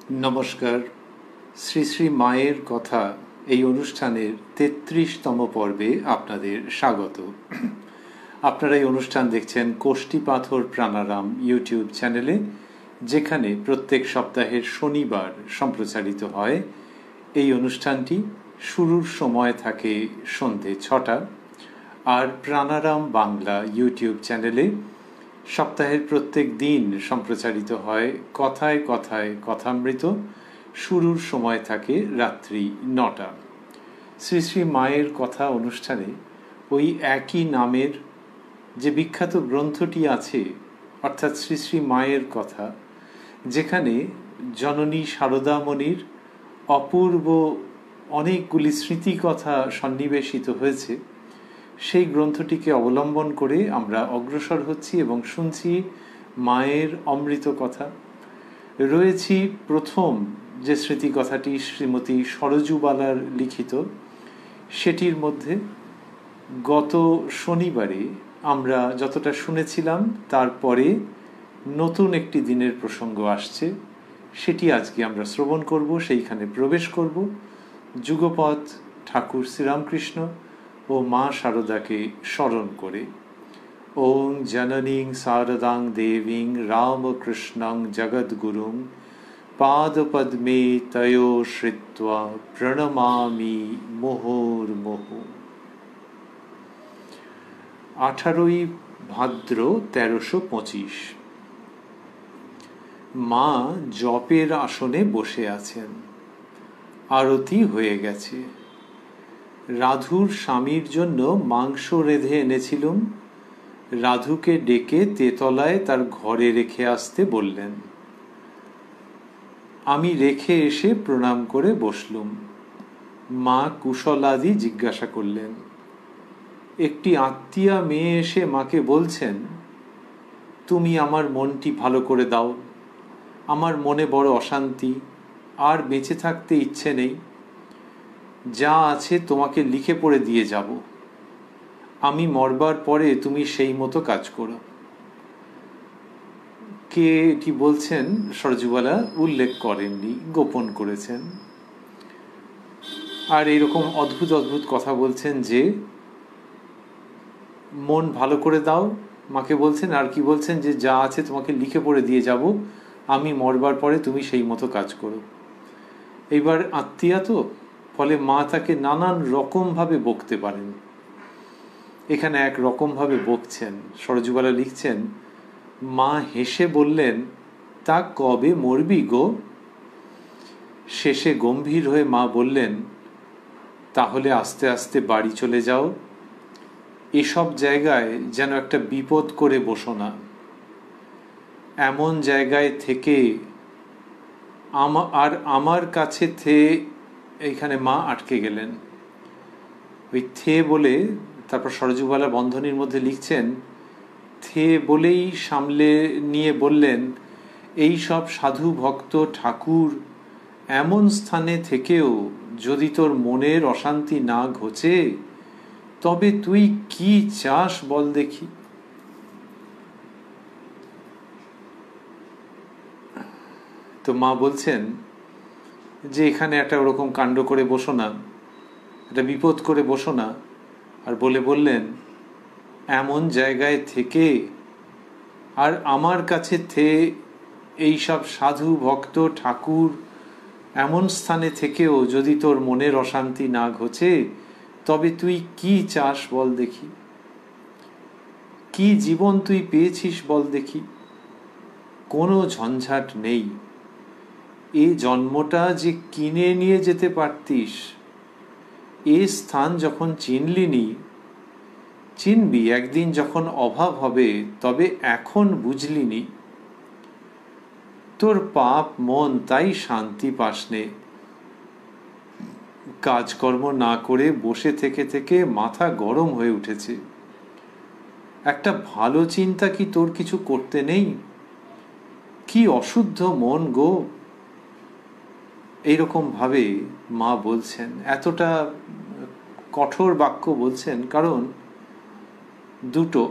নমস্কার। শ্রী শ্রী মায়ের কথা এই অনুষ্ঠানের ৩৩তম পর্বে আপনাদের স্বাগত। আপনারা এই অনুষ্ঠান দেখছেন কোষ্ঠী পাথর প্রাণারাম ইউটিউব চ্যানেলে, যেখানে প্রত্যেক সপ্তাহের শনিবার সম্প্রচারিত হয়। এই অনুষ্ঠানটি শুরুর সময় থাকে সন্ধে ৬টা, আর প্রাণারাম বাংলা ইউটিউব চ্যানেলে সপ্তাহের প্রত্যেক দিন সম্প্রচারিত হয় কথায় কথায় কথামৃত। শুরুর সময় থাকে রাত্রি ৯টা। শ্রী শ্রী মায়ের কথা অনুষ্ঠানে ওই একই নামের যে বিখ্যাত গ্রন্থটি আছে, অর্থাৎ শ্রী শ্রী মায়ের কথা, যেখানে জননী শারদামণির অপূর্ব অনেকগুলি স্মৃতিকথা সন্নিবেশিত হয়েছে, সেই গ্রন্থটিকে অবলম্বন করে আমরা অগ্রসর হচ্ছি এবং শুনছি মায়ের অমৃত কথা। রয়েছি প্রথম যে স্মৃতিকথাটি শ্রীমতী সরজুবালার লিখিত, সেটির মধ্যে গত শনিবারে আমরা যতটা শুনেছিলাম, তারপরে নতুন একটি দিনের প্রসঙ্গ আসছে, সেটি আজকে আমরা শ্রবণ করব, সেইখানে প্রবেশ করব যুগপৎ ঠাকুর শ্রীরামকৃষ্ণ ও মা শারদাকে স্মরণ করে। ওং জননীং শারদাং দেবীং রামকৃষ্ণং জগদ্গুরুং পাদপদ্মে তয়ো শ্রিত্বা প্রণমামি মুহুর্মুহু। 18ই ভাদ্র 1325। মা জপের আসনে বসে আছেন। আরতি হয়ে গেছে। রাধুর স্বামীর জন্য মাংস রেঁধে এনেছিলুম। রাধুকে ডেকে তেতলায় তার ঘরে রেখে আসতে বললেন। আমি রেখে এসে প্রণাম করে বসলুম। মা কুশলাদি জিজ্ঞাসা করলেন। একটি আত্মীয়া মেয়ে এসে মাকে বলছেন, তুমি আমার মনটি ভালো করে দাও, আমার মনে বড় অশান্তি, আর বেঁচে থাকতে ইচ্ছে নেই, যা আছে তোমাকে লিখে পড়ে দিয়ে যাব, আমি মরবার পরে তুমি সেই মতো কাজ করো। কে এটি বলছেন সরজুবালা উল্লেখ করেননি, গোপন করেছেন। আর এইরকম অদ্ভুত অদ্ভুত কথা বলছেন যে মন ভালো করে দাও, মাকে বলছেন, আর কি বলছেন যে যা আছে তোমাকে লিখে পড়ে দিয়ে যাব, আমি মরবার পরে তুমি সেই মতো কাজ করো। এইবার আত্মীয়া তো, ফলে মা তাকে নানান রকমভাবে বকতে পারেন। এখানে এক রকমভাবে বকছেন। সরজুবালা লিখছেন, মা হেসে বললেন, তা কবে মরবি গো? শেষে গম্ভীর হয়ে মা বললেন, তাহলে আস্তে আস্তে বাড়ি চলে যাও, এসব জায়গায় যেন একটা বিপদ করে বসো না। এমন জায়গায় থেকে আমার কাছে এইখানে মা আটকে গেলেন। ওই বলে তারপর সরজুবালা বন্ধনীর মধ্যে লিখছেন, বলেই সামলে নিয়ে বললেন, এই সব সাধু ভক্ত ঠাকুর এমন স্থানে থেকেও যদি তোর মনের অশান্তি না ঘোচে, তবে তুই কি চাস বল দেখি। তো মা বলছেন যে এখানে একটা ওরকম কাণ্ড করে বসো না, একটা বিপদ করে বসো না। আর বললেন, এমন জায়গায় থেকে আর আমার কাছে এইসব সাধু ভক্ত ঠাকুর এমন স্থানে থেকেও যদি তোর মনের অশান্তি না ঘোচে, তবে তুই কি চাস বল দেখি। কি জীবন তুই পেয়েছিস বল দেখি। কোনো ঝঞ্ঝাট নেই। এ জন্মটা যে কিনে নিয়ে যেতে পারতিস, এ স্থান যখন চিনবি একদিন যখন অভাব হবে, তবে এখন বুঝলিনি। তোর পাপ মন তাই শান্তি পাসনে। কাজকর্ম না করে বসে থেকে থেকে মাথা গরম হয়ে উঠেছে। একটা ভালো চিন্তা কি তোর কিছু করতে নেই? কি অশুদ্ধ মন গো। এইরকম ভাবে মা বলছেন, এতটা কঠোর বাক্য বলছেন কারণ দুটো।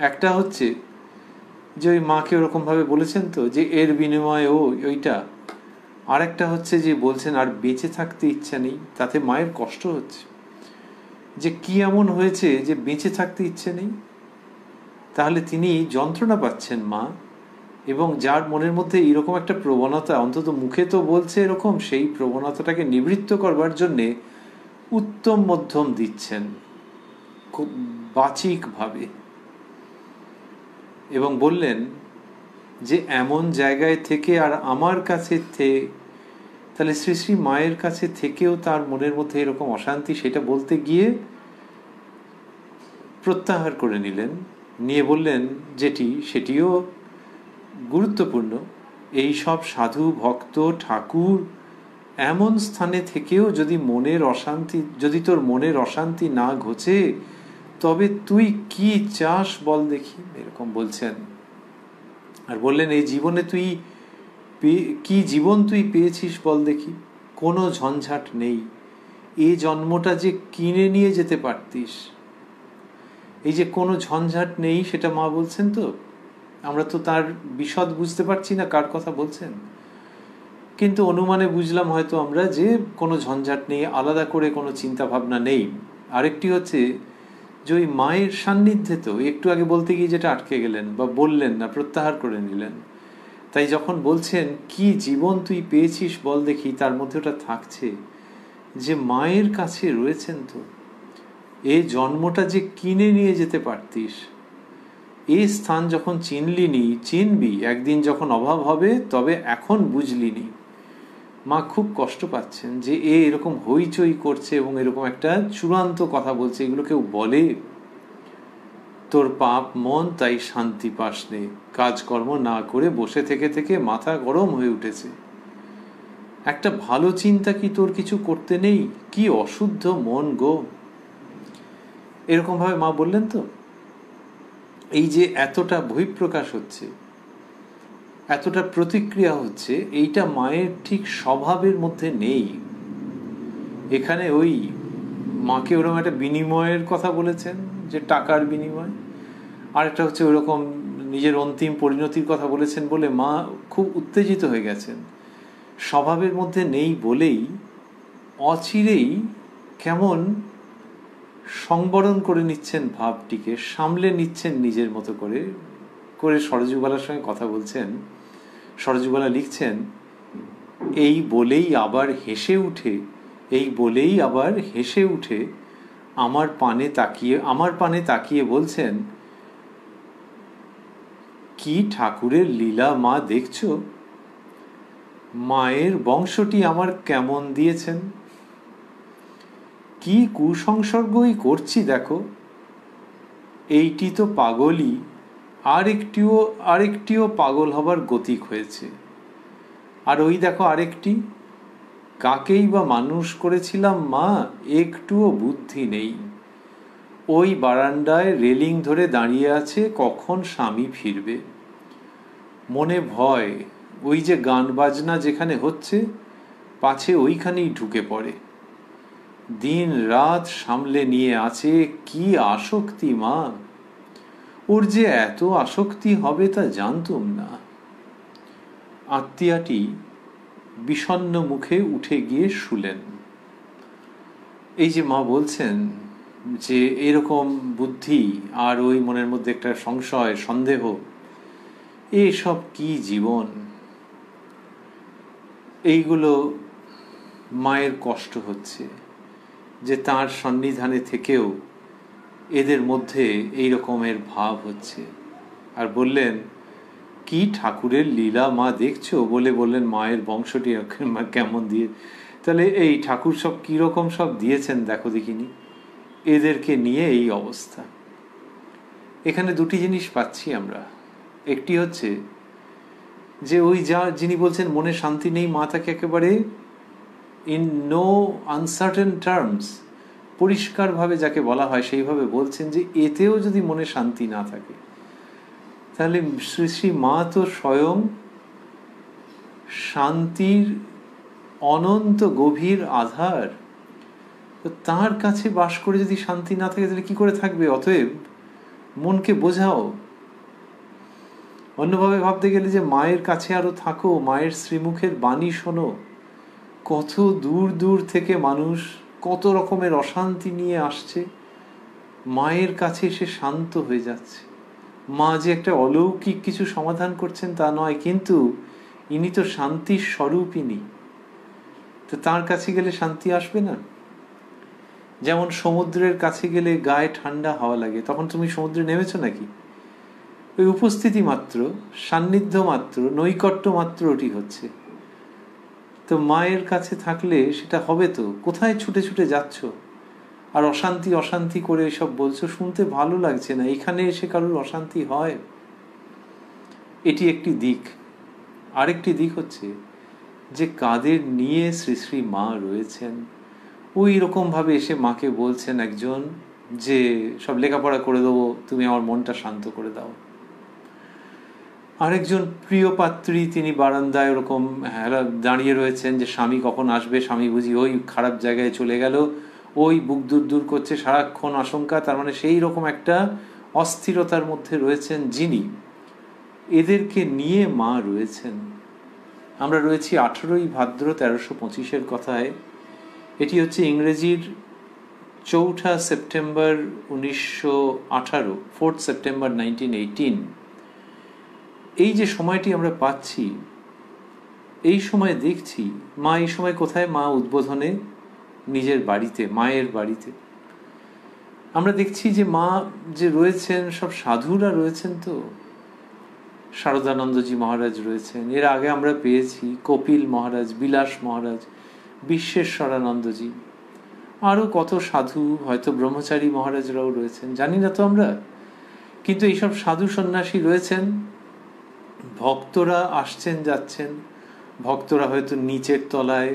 একটা হচ্ছে যে ওই মাকে ওরকম ভাবে বলেছেন তো, যে এর বিনিময়ে ওইটা, আর একটা হচ্ছে যে বলছেন আর বেঁচে থাকতে ইচ্ছা নেই, তাতে মায়ের কষ্ট হচ্ছে যে কি এমন হয়েছে যে বেঁচে থাকতে ইচ্ছে নেই। তাহলে তিনি যন্ত্রণা পাচ্ছেন মা, এবং যার মনের মধ্যে এরকম একটা প্রবণতা, অন্তত মুখে তো বলছে এরকম, সেই প্রবণতাটাকে নিবৃত্ত করবার জন্যে উত্তম মধ্যম দিচ্ছেন খুব বাচিকভাবে, এবং বললেন যে এমন জায়গায় থেকে আর আমার কাছে তাহলে শ্রী শ্রী মায়ের কাছে থেকেও তার মনের মধ্যে এরকম অশান্তি, সেটা বলতে গিয়ে প্রত্যাহার করে নিলেন, নিয়ে বললেন যেটি সেটিও গুরুত্বপূর্ণ, এই সব সাধু ভক্ত ঠাকুর এমন স্থানে থেকেও যদি তোর মনের অশান্তি না ঘোচে, তবে তুই কি চাস বল দেখি, এরকম বলছেন। আর বললেন এই জীবনে কি জীবন তুই পেয়েছিস বল দেখি, কোনো ঝঞ্ঝাট নেই, এই জন্মটা যে কিনে নিয়ে যেতে পারতিস। এই যে কোনো ঝঞ্ঝাট নেই, সেটা মা বলছেন। তো আমরা তো তার বিশদ বুঝতে পারছি না কার কথা বলছেন, কিন্তু অনুমানে বুঝলাম হয়তো আমরা যে কোনো ঝঞ্ঝাট নেই, আলাদা করে কোনো চিন্তা ভাবনা নেই। আরেকটি হচ্ছে যে ওই মায়ের সান্নিধ্যে, তো একটু আগে বলতে গিয়ে যেটা আটকে গেলেন বা বললেন না, প্রত্যাহার করে নিলেন, তাই যখন বলছেন কি জীবন তুই পেয়েছিস বল দেখি, তার মধ্যে ওটা থাকছে যে মায়ের কাছে রয়েছেন। তো এই জন্মটা যে কিনে নিয়ে যেতে পারতিস, এই স্থান যখন চিনবি একদিন, যখন অভাব হবে তবে এখন বুঝলিনি। মা খুব কষ্ট পাচ্ছেন যে এরকম হইচই করছে এবং এরকম একটা চূড়ান্ত কথা বলছে, এগুলো কেউ বলে? তোর পাপ মন তাই শান্তি পাস নে, কাজকর্ম না করে বসে থেকে থেকে মাথা গরম হয়ে উঠেছে, একটা ভালো চিন্তা কি তোর কিছু করতে নেই? কি অশুদ্ধ মন গো। এরকম ভাবে মা বললেন। তো এই যে এতটা বহিঃপ্রকাশ হচ্ছে, এতটা প্রতিক্রিয়া হচ্ছে, এইটা মায়ের ঠিক স্বভাবের মধ্যে নেই। এখানে ওই মাকে ওরকম একটা বিনিময়ের কথা বলেছেন, যে টাকার বিনিময়, আর একটা হচ্ছে ওরকম নিজের অন্তিম পরিণতির কথা বলেছেন বলে মা খুব উত্তেজিত হয়ে গেছেন। স্বভাবের মধ্যে নেই বলেই অচিরেই কেমন সংবরণ করে নিচ্ছেন, ভাবটিকে সামলে নিচ্ছেন নিজের মতো করে করে সরজুবালার সঙ্গে কথা বলছেন। সরজুবালা লিখছেন, এই বলেই আবার হেসে উঠে আমার পানে তাকিয়ে বলছেন, কি ঠাকুরের লীলা মা দেখছো, মায়ের বংশটি আমার কেমন দিয়েছেন, কি কুসংসর্গই করছি দেখো, এইটি তো পাগলই, আরেকটিও পাগল হবার গতিক হয়েছে, আর ওই দেখো আরেকটি, কাকেই বা মানুষ করেছিলাম মা, একটুও বুদ্ধি নেই, ওই বারান্দায় রেলিং ধরে দাঁড়িয়ে আছে, কখন স্বামী ফিরবে, মনে ভয় ওই যে গান বাজনা যেখানে হচ্ছে পাছে ওইখানেই ঢুকে পড়ে, দিন রাত সামলে নিয়ে আছে, কি আসক্তি মা, ওর যে এত আসক্তি হবে তা জানতুম না। আত্মীয়াটি বিষণ্ণ মুখে উঠে গিয়ে শুলেন। এই যে মা বলছেন যে এরকম বুদ্ধি আর ওই মনের মধ্যে একটা সংশয় সন্দেহ, এসব কি জীবন, এইগুলো মায়ের কষ্ট হচ্ছে যে তার সন্নিধানে থেকেও এদের মধ্যে এই রকমের ভাব হচ্ছে। আর বললেন, কি ঠাকুরের লীলা মা দেখছো, বললেন মায়ের বংশটি কেমন দিয়ে, তাহলে এই ঠাকুর সব কিরকম সব দিয়েছেন দেখো দেখিনি, এদেরকে নিয়ে এই অবস্থা। এখানে দুটি জিনিস পাচ্ছি আমরা। একটি হচ্ছে যে ওই যিনি বলছেন মনে শান্তি নেই, মা তাকে একেবারে ইন নো আনসার্টেন টার্মস, পরিষ্কারভাবে যাকে বলা হয় সেইভাবে বলছেন যে এতেও যদি মনে শান্তি না থাকে, তাহলে শ্রী শ্রী মা তো স্বয়ং শান্তির অনন্ত গভীর আধার, তো তার কাছে বাস করে যদি শান্তি না থাকে তাহলে কি করে থাকবে? অতএব মনকে বোঝাও। অন্যভাবে ভাবতে গেলে যে মায়ের কাছে আরো থাকো, মায়ের শ্রীমুখের বাণী শোনো, কত দূর দূর থেকে মানুষ কত রকমের অশান্তি নিয়ে আসছে, মায়ের কাছে এসে শান্ত হয়ে যাচ্ছে। মা যে একটা অলৌকিক কিছু সমাধান করছেন তা নয়, কিন্তু ইনি তো শান্তির স্বরূপিনী। তো তার কাছে গেলে শান্তি আসবে না? যেমন সমুদ্রের কাছে গেলে গায়ে ঠান্ডা হাওয়া লাগে, তখন তুমি সমুদ্রে নেমেছো নাকি? ওই উপস্থিতি মাত্র, সান্নিধ্য মাত্র, নৈকট্য মাত্র ওটি হচ্ছে। তো মায়ের কাছে থাকলে সেটা হবে তো। কোথায় ছুটে ছুটে যাচ্ছ আর অশান্তি অশান্তি করে এসব বলছো, শুনতে ভালো লাগছে না। এখানে এসে কারোর অশান্তি হয়? এটি একটি দিক। আরেকটি দিক হচ্ছে যে কাদের নিয়ে শ্রী শ্রী মা রয়েছেন, ওই রকমভাবে এসে মাকে বলছেন একজন যে সব লেখাপড়া করে দেবো, তুমি আমার মনটা শান্ত করে দাও। আরেকজন প্রিয় পাত্রী, তিনি বারান্দায় ওরকম দাঁড়িয়ে রয়েছেন যে স্বামী কখন আসবে, স্বামী বুঝি ওই খারাপ জায়গায় চলে গেল, ওই বুক দূর দূর করছে, সারাক্ষণ আশঙ্কা। তার মানে সেই রকম একটা অস্থিরতার মধ্যে রয়েছেন যিনি। এদেরকে নিয়ে মা রয়েছেন। আমরা রয়েছি 18ই ভাদ্র 1325 কথায়। এটি হচ্ছে ইংরেজির 4 সেপ্টেম্বর 1918, 4 সেপ্টেম্বর 1918। এই যে সময়টি আমরা পাচ্ছি, এই সময় দেখছি মা এই সময় কোথায়? মা উদ্বোধনে নিজের বাড়িতে, মায়ের বাড়িতে। আমরা দেখছি যে মা যে রয়েছেন, সব সাধুরা রয়েছেন। তো শারদানন্দজি মহারাজ রয়েছেন, এর আগে আমরা পেয়েছি কপিল মহারাজ, বিলাস মহারাজ, বিশ্বেশ্বরানন্দজি, আরও কত সাধু, হয়তো ব্রহ্মচারী মহারাজরাও রয়েছেন, জানি না তো আমরা। কিন্তু এইসব সাধু সন্ন্যাসী রয়েছেন। ভক্তরা আসছেন যাচ্ছেন, ভক্তরা হয়তো নিচের তলায়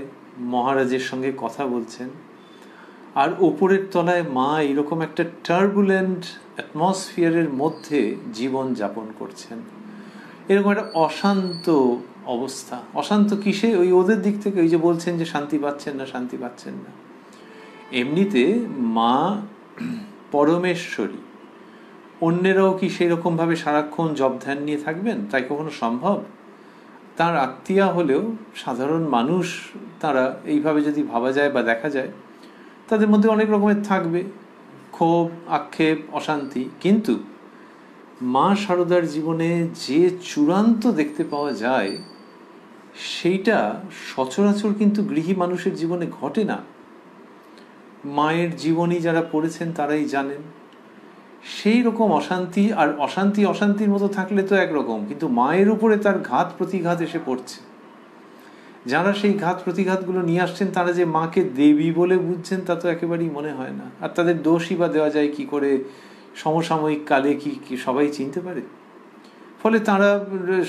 মহারাজের সঙ্গে কথা বলছেন, আর ওপরের তলায় মা এরকম একটা টার্বুলেন্ট অ্যাটমসফিয়ারের মধ্যে জীবন যাপন করছেন। এরকম একটা অশান্ত অবস্থা। অশান্ত কিসে? ওই ওদের দিক থেকে, ওই যে বলছেন যে শান্তি পাচ্ছেন না, শান্তি পাচ্ছেন না। এমনিতে মা পরমেশ্বরী, অন্যেরাও কি সেই রকমভাবে সারাক্ষণ জপ ধ্যান নিয়ে থাকবেন? তাই কখনো সম্ভব? তার আত্মীয়া হলেও সাধারণ মানুষ, তারা এইভাবে যদি ভাবা যায় বা দেখা যায়, তাদের মধ্যে অনেক রকমের থাকবে ক্ষোভ, আক্ষেপ, অশান্তি। কিন্তু মা শারদার জীবনে যে চূড়ান্ত দেখতে পাওয়া যায়, সেইটা সচরাচর কিন্তু গৃহী মানুষের জীবনে ঘটে না। মায়ের জীবনী যারা পড়েছেন তারাই জানেন। সেই রকম অশান্তি, আর অশান্তি অশান্তির মতো থাকলে তো একরকম, কিন্তু মায়ের উপরে তার ঘাত প্রতিঘাত এসে পড়ছে। যারা সেই ঘাত প্রতিঘাতগুলো নিয়ে আসছেন, তারা যে মাকে দেবী বলে বুঝছেন তা তো একেবারেই মনে হয় না। আর তাদের দোষই বা দেওয়া যায় কি করে? সমসাময়িক কালে কি সবাই চিনতে পারে? ফলে তারা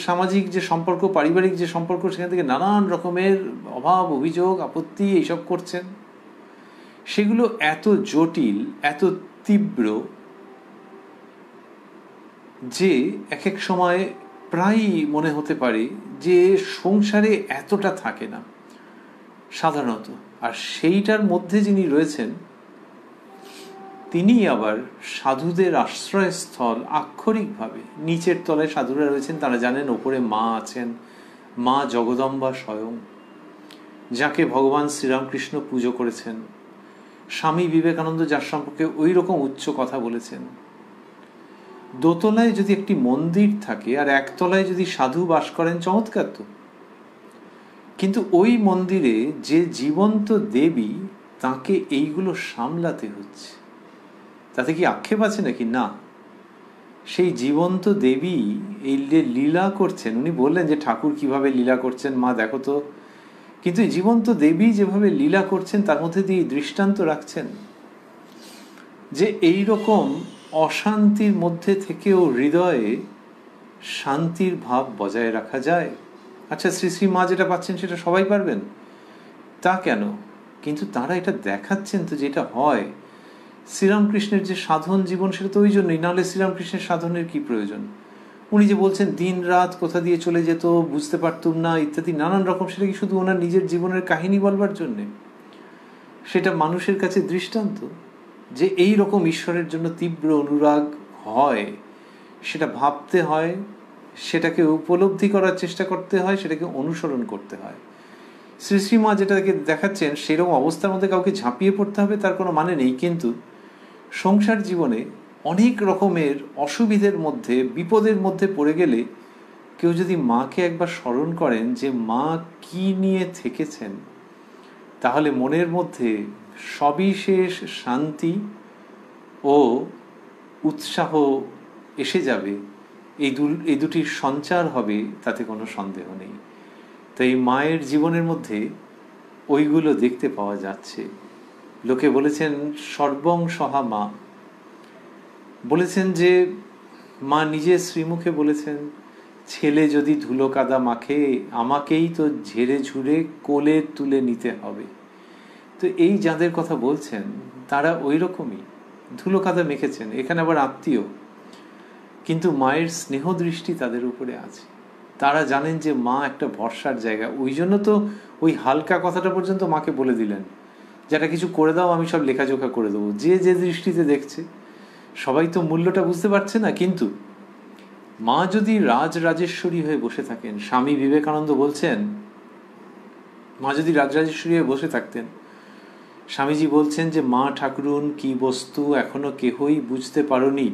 সামাজিক যে সম্পর্ক, পারিবারিক যে সম্পর্ক, সেখান থেকে নানান রকমের অভাব, অভিযোগ, আপত্তি এইসব করছেন। সেগুলো এত জটিল, এত তীব্র যে এক এক সময় প্রায়ই মনে হতে পারে যে সংসারে এতটা থাকে না সাধারণত। আর সেইটার মধ্যে যিনি রয়েছেন, তিনি আবার সাধুদের আশ্রয়স্থল। আক্ষরিকভাবে নিচের তলায় সাধুরা রয়েছেন, তারা জানেন ওপরে মা আছেন, মা জগদম্বা স্বয়ং, যাকে ভগবান শ্রীরামকৃষ্ণ পুজো করেছেন। স্বামী বিবেকানন্দ যার সম্পর্কে ওই রকম উচ্চ কথা বলেছেন। দোতলায় যদি একটি মন্দির থাকে আর একতলায় যদি সাধু বাস করেন, চমৎকার তো। কিন্তু ওই মন্দিরে যে জীবন্ত দেবী, তাকে এইগুলো সামলাতে হচ্ছে। তাতে কি আক্ষেপ আছে নাকি? না। সেই জীবন্ত দেবী এই লীলা করছেন। উনি বললেন যে ঠাকুর কিভাবে লীলা করছেন, মা দেখো তো। কিন্তু জীবন্ত দেবী যেভাবে লীলা করছেন, তার মধ্যে দিয়ে দৃষ্টান্ত রাখছেন যে এই রকম অশান্তির মধ্যে থেকেও হৃদয়ে শান্তির ভাব বজায় রাখা যায়। আচ্ছা, শ্রী শ্রী মা যেটা পাচ্ছেন সেটা সবাই পারবেন তা কেন? কিন্তু তারা এটা দেখাচ্ছেন তো যে এটা হয়। শ্রীরামকৃষ্ণের যে সাধন জীবন, সেটা তো ওই জন্যই, নাহলে শ্রীরামকৃষ্ণের সাধনের কি প্রয়োজন? উনি যে বলছেন দিন রাত কোথা দিয়ে চলে যেত, বুঝতে পারতুম না, ইত্যাদি নানান রকম, সেটা কি শুধু ওনার নিজের জীবনের কাহিনী বলবার জন্যে? সেটা মানুষের কাছে দৃষ্টান্ত যে এই রকম ঈশ্বরের জন্য তীব্র অনুরাগ হয়, সেটা ভাবতে হয়, সেটাকে উপলব্ধি করার চেষ্টা করতে হয়, সেটাকে অনুসরণ করতে হয়। শ্রী শ্রী মা যেটাকে দেখাচ্ছেন সেরকম অবস্থার মধ্যে কাউকে ঝাঁপিয়ে পড়তে হবে তার কোনো মানে নেই, কিন্তু সংসার জীবনে অনেক রকমের অসুবিধের মধ্যে, বিপদের মধ্যে পড়ে গেলে কেউ যদি মাকে একবার স্মরণ করেন যে মা কি নিয়ে থেকেছেন, তাহলে মনের মধ্যে সবিশেষ শান্তি ও উৎসাহ এসে যাবে। এই দুটির সঞ্চার হবে, তাতে কোনো সন্দেহ নেই। তাই মায়ের জীবনের মধ্যে ওইগুলো দেখতে পাওয়া যাচ্ছে। লোকে বলেছেন সর্বং সহা মা, বলেছেন যে মা নিজের শ্রীমুখে বলেছেন, ছেলে যদি ধুলো কাদা মাখে আমাকেই তো ঝেড়ে ঝুড়ে কোলে তুলে নিতে হবে। তো এই যাদের কথা বলছেন তারা ওই রকমই ধুলো কাদা মেখেছেন, এখানে আবার আত্মীয়, কিন্তু মায়ের স্নেহ দৃষ্টি তাদের উপরে আছে। তারা জানেন যে মা একটা ভরসার জায়গা। ওই জন্য তো ওই হালকা কথাটা পর্যন্ত মাকে বলে দিলেন, যেটা কিছু করে দাও আমি সব লেখাজোখা করে দেবো। যে যে দৃষ্টিতে দেখছে, সবাই তো মূল্যটা বুঝতে পারছে না, কিন্তু মা যদি রাজরাজেশ্বরী হয়ে বসে থাকেন, স্বামী বিবেকানন্দ বলছেন মা যদি রাজরাজেশ্বরী হয়ে বসে থাকতেন, স্বামীজি বলছেন যে মা ঠাকুরুন কি বস্তু এখনো কেহই বুঝতে পারোনি,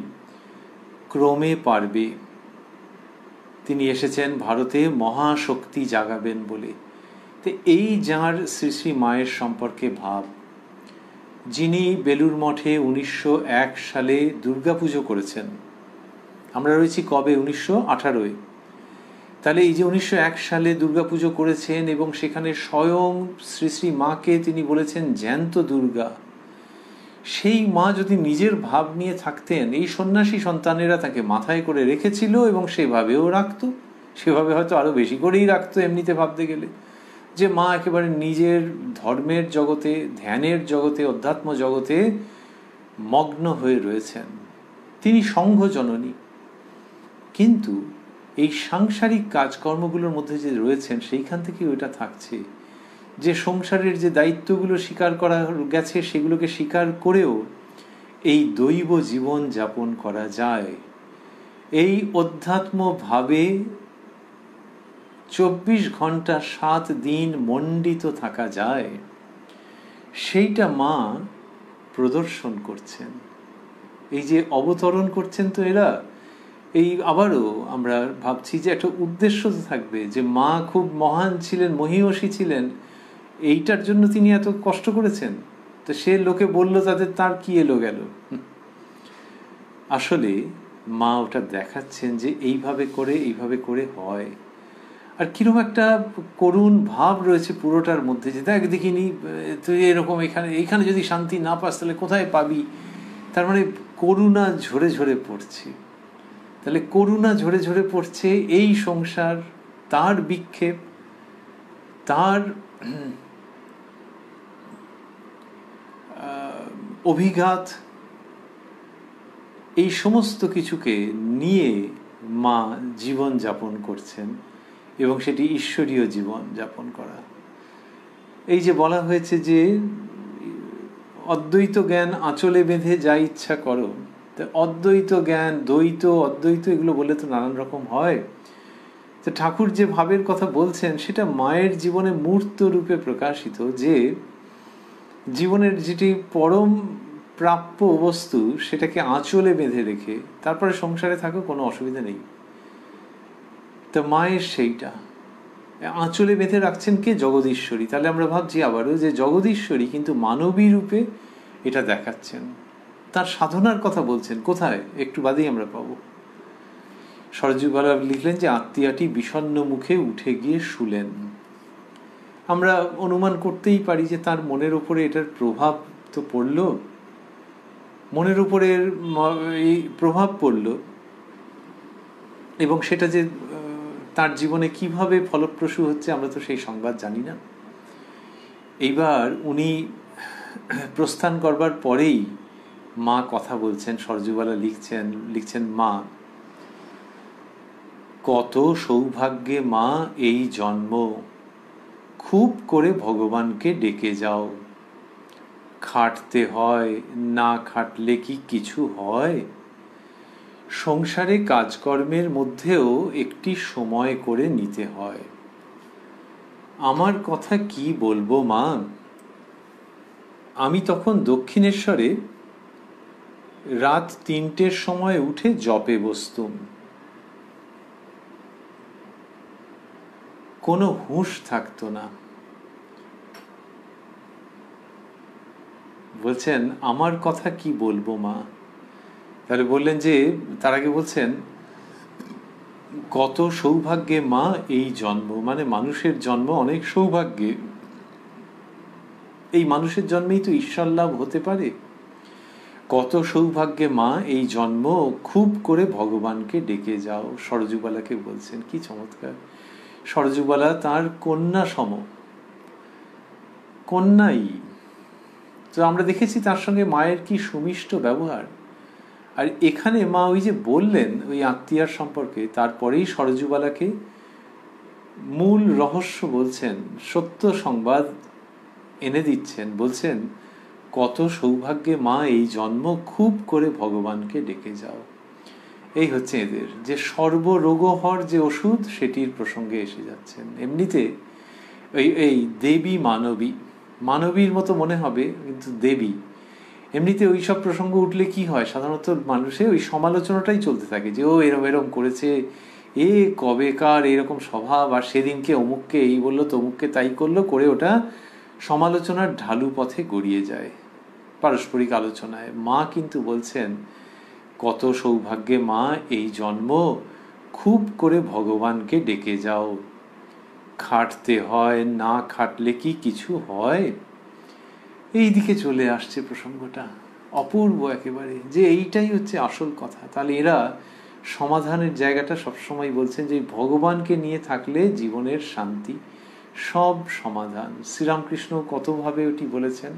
ক্রমে পারবে। তিনি এসেছেন ভারতে মহাশক্তি জাগাবেন বলে। তো এই যাঁর শ্রী শ্রী মায়ের সম্পর্কে ভাব, যিনি বেলুড় মঠে 1901 সালে দুর্গাপুজো করেছেন, আমরা রয়েছি কবে 1918। তাহলে এই যে 1901 সালে দুর্গাপুজো করেছেন এবং সেখানে স্বয়ং শ্রী শ্রী মাকে তিনি বলেছেন জ্যান্ত দুর্গা, সেই মা যদি নিজের ভাব নিয়ে থাকতেন, এই সন্ন্যাসী সন্তানেরা তাকে মাথায় করে রেখেছিল এবং সেভাবেও রাখতো, সেভাবে হয়তো আরো বেশি করেই রাখতো। এমনিতে ভাবতে গেলে যে মা একেবারে নিজের ধর্মের জগতে, ধ্যানের জগতে, অধ্যাত্ম জগতে মগ্ন হয়ে রয়েছেন, তিনি সংঘ জননী। কিন্তু এই সাংসারিক কাজকর্মগুলোর মধ্যে যে রয়েছেন সেইখান থেকে ওইটা থাকছে যে সংসারের যে দায়িত্বগুলো স্বীকার করা গেছে সেগুলোকে স্বীকার করেও এই দৈব জীবন যাপন করা যায়, এই অধ্যাত্ম ভাবে 24 ঘন্টা 7 দিন মণ্ডিত থাকা যায়, সেইটা মা প্রদর্শন করছেন। এই যে অবতরণ করছেন, তো এরা এই আবারও আমরা ভাবছি যে একটা উদ্দেশ্য তো থাকবে, যে মা খুব মহান ছিলেন, মহীয়সী ছিলেন, এইটার জন্য তিনি এত কষ্ট করেছেন। তো সে লোকে বলল তাদের তার কি এলো গেল। আসলে মা ওটা দেখাচ্ছেন যে এইভাবে করে হয়। আর কিরকম একটা করুণ ভাব রয়েছে পুরোটার মধ্যে, যে দেখ দেখিনি তুই এরকম, এখানে যদি শান্তি না পাস তাহলে কোথায় পাবি। তার মানে করুণা ঝরে ঝরে পড়ছে। তাহলে করুণা ঝরে ঝরে পড়ছে এই সংসার, তার বিক্ষেপ, তার অভিঘাত, এই সমস্ত কিছুকে নিয়ে মা জীবন যাপন করছেন এবং সেটি ঈশ্বরীয় জীবন যাপন করা। এই যে বলা হয়েছে যে অদ্বৈত জ্ঞান আঁচলে বেঁধে যা ইচ্ছা করো, অদ্বৈত জ্ঞান, দ্বৈত, অদ্বৈত এগুলো বলে তো নানান রকম হয়। তো ঠাকুর যে ভাবের কথা বলছেন সেটা মায়ের জীবনে মূর্ত রূপে প্রকাশিত, যে জীবনের যেটি পরম প্রাপ্য বস্তু সেটাকে আঁচলে বেঁধে রেখে তারপরে সংসারে থাকো, কোনো অসুবিধা নেই। তো মায়ের সেইটা আঁচলে বেঁধে রাখছেন কে? জগদীশ্বরী। তাহলে আমরা ভাবছি আবারও যে জগদীশ্বরী কিন্তু মানবী রূপে এটা দেখাচ্ছেন, তার সাধনার কথা বলছেন। কোথায়? একটু বাদেই আমরা পাবো। সরযুবালা লিখলেন যে আত্মীয়াটি বিষণ্ণ মুখে উঠে গিয়ে শুলেন। আমরা অনুমান করতেই পারি যে তার মনের উপরে এটার প্রভাব তো পড়ল, মনের উপরে এই প্রভাব পড়ল, এবং সেটা যে তার জীবনে কিভাবে ফলপ্রসূ হচ্ছে আমরা তো সেই সংবাদ জানি না। এইবার উনি প্রস্থান করবার পরেই মা কথা বলছেন। সরযুবালা লিখছেন মা, কত সৌভাগ্যে মা এই জন্ম, খুব করে ভগবানকে ডেকে যাও। খাটতে হয়, না খাটলে কি কিছু হয়? সংসারে কাজকর্মের মধ্যেও একটি সময় করে নিতে হয়। আমার কথা কি বলবো মা, আমি তখন দক্ষিণেশ্বরে রাত 3টের সময় উঠে জপে বসতুম। কোনো হুঁশ থাকতো না। বলছেন আমার কথা কি বলবো মা। তাহলে বললেন যে, তার আগে বলছেন কত সৌভাগ্যে মা এই জন্ম, মানে মানুষের জন্ম অনেক সৌভাগ্যে। এই মানুষের জন্মেই তো ঈশ্বর লাভ হতে পারে। কত সৌভাগ্যে মা এই জন্ম, খুব করে ভগবানকে ডেকে যাও। সরযুবালাকে বলছেন, কি চমৎকার। সরযুবালা তার কন্যা সম, কন্যাই তো আমরা দেখেছি তার সঙ্গে মায়ের কি সুমিষ্ট ব্যবহার। আর এখানে মা ওই যে বললেন ওই আত্মীয়ার সম্পর্কে, তারপরেই সরযুবালাকে মূল রহস্য বলছেন, সত্য সংবাদ এনে দিচ্ছেন। বলছেন কত সৌভাগ্যে মা এই জন্ম, খুব করে ভগবানকে ডেকে যাও। এই হচ্ছে এদের যে সর্বরোগহর যে ওষুধ, সেটির প্রসঙ্গে এসে যাচ্ছেন। এমনিতে এই দেবী মানবী, মানবীর মতো মনে হবে কিন্তু দেবী। এমনিতে ওই সব প্রসঙ্গ উঠলে কি হয়, সাধারণত মানুষে ওই সমালোচনাটাই চলতে থাকে যে ও এরম এরম করেছে, এ কবেকার এরকম স্বভাব, আর সেদিনকে অমুককে এই বললো তমুককে তাই করলো, করে ওটা সমালোচনার ঢালু পথে গড়িয়ে যায় পারস্পরিক আলোচনায়। মা কিন্তু বলছেন কত সৌভাগ্যে মা এই জন্ম, খুব করে ভগবানকে ডেকে যাও। খাটতে হয়, না খাটলে কি কিছু হয়। এই দিকে চলে আসছে প্রসঙ্গটা, অপূর্ব একেবারে, যে এইটাই হচ্ছে আসল কথা। তাহলে এরা সমাধানের জায়গাটা সবসময় বলছেন যে ভগবানকে নিয়ে থাকলে জীবনের শান্তি, সব সমাধান। শ্রীরামকৃষ্ণ কতভাবে ওটি বলেছেন,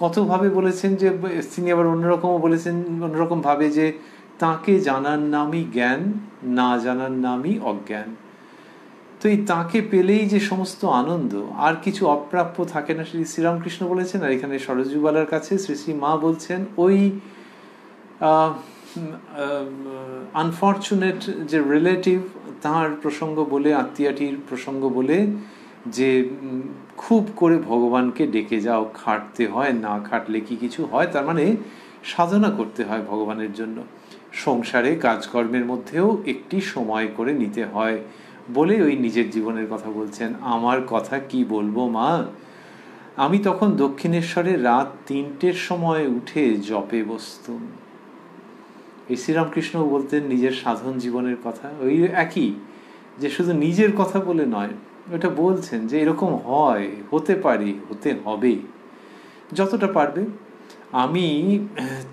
কতভাবে বলেছেন যে তিনি আবার অন্যরকমও বলেছেন, অন্যরকম ভাবে, যে তাকে জানার নামই জ্ঞান, না জানার নামই অজ্ঞান। তো এই তাকে পেলেই যে সমস্ত আনন্দ, আর কিছু অপ্রাপ্য থাকে না, শ্রী শ্রীরামকৃষ্ণ বলেছেন। আর এখানে সরযুবালার কাছে শ্রী শ্রী মা বলছেন ওই আনফর্চুনেট যে রিলেটিভ, তার প্রসঙ্গ বলে, আত্মীয়াটির প্রসঙ্গ বলে, যে খুব করে ভগবানকে ডেকে যাও। খাটতে হয়, না খাটলে কি কিছু হয়, তার মানে সাধনা করতে হয় ভগবানের জন্য। সংসারে কাজকর্মের মধ্যেও একটি সময় করে নিতে হয় বলে ওই নিজের জীবনের কথা বলছেন। আমার কথা কি বলবো মা, আমি তখন দক্ষিণেশ্বরে রাত 3টের সময় উঠে জপে বসতুম। এই শ্রীরামকৃষ্ণ বলতেন নিজের সাধন জীবনের কথা, ওই একই, যে শুধু নিজের কথা বলে নয়, ওটা বলছেন যে এরকম হয়, হতে পারে, হতে হবে যতটা পারবে। আমি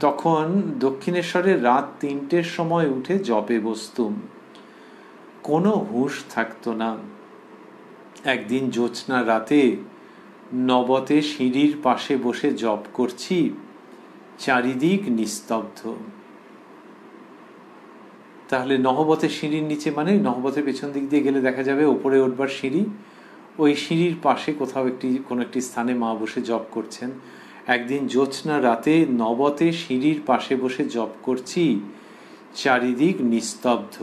তখন দক্ষিণেশ্বরে রাত 3টের সময় উঠে জপে বসতুম। কোনো হুঁশ থাকতো না। একদিন জ্যোৎস্না রাতে নবতে সিঁড়ির পাশে বসে জপ করছি, চারিদিক নিস্তব্ধ। তাহলে নহবতে সিঁড়ির নিচে, মানে নহবতের পেছন দিক দিয়ে গেলে দেখা যাবে ওপরে উঠবার সিঁড়ি, ওই সিঁড়ির পাশে কোথাও কোনো একটি স্থানে মা বসে জপ করছেন। একদিন জ্যোৎস্না রাতে নবতে সিঁড়ির পাশে বসে জপ করছি, চারিদিক নিস্তব্ধ।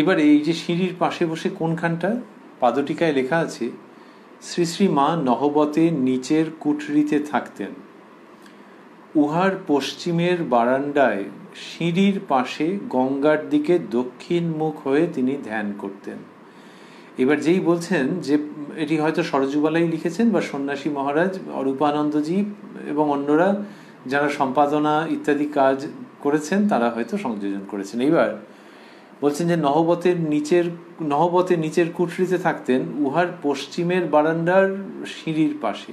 এবার এই যে সিঁড়ির পাশে বসে কোনখানটা, পাদটিকায় লেখা আছে শ্রী শ্রী মা নহবতে নিচের কুঠরিতে থাকতেন। উহার পশ্চিমের বারান্দায় সিঁড়ির পাশে গঙ্গার দিকে দক্ষিণ মুখ হয়ে তিনি ধ্যান করতেন। এবার যেই বলছেন যে এটি হয়তো সরযুবালাই লিখেছেন, বা সন্ন্যাসী মহারাজ অরূপানন্দজি এবং অন্যরা যারা সম্পাদনা ইত্যাদি কাজ করেছেন তারা হয়তো সংযোজন করেছেন। এইবার বলছেন যে নহবতে নিচের কুঠরিতে থাকতেন, উহার পশ্চিমের বারান্দার সিঁড়ির পাশে।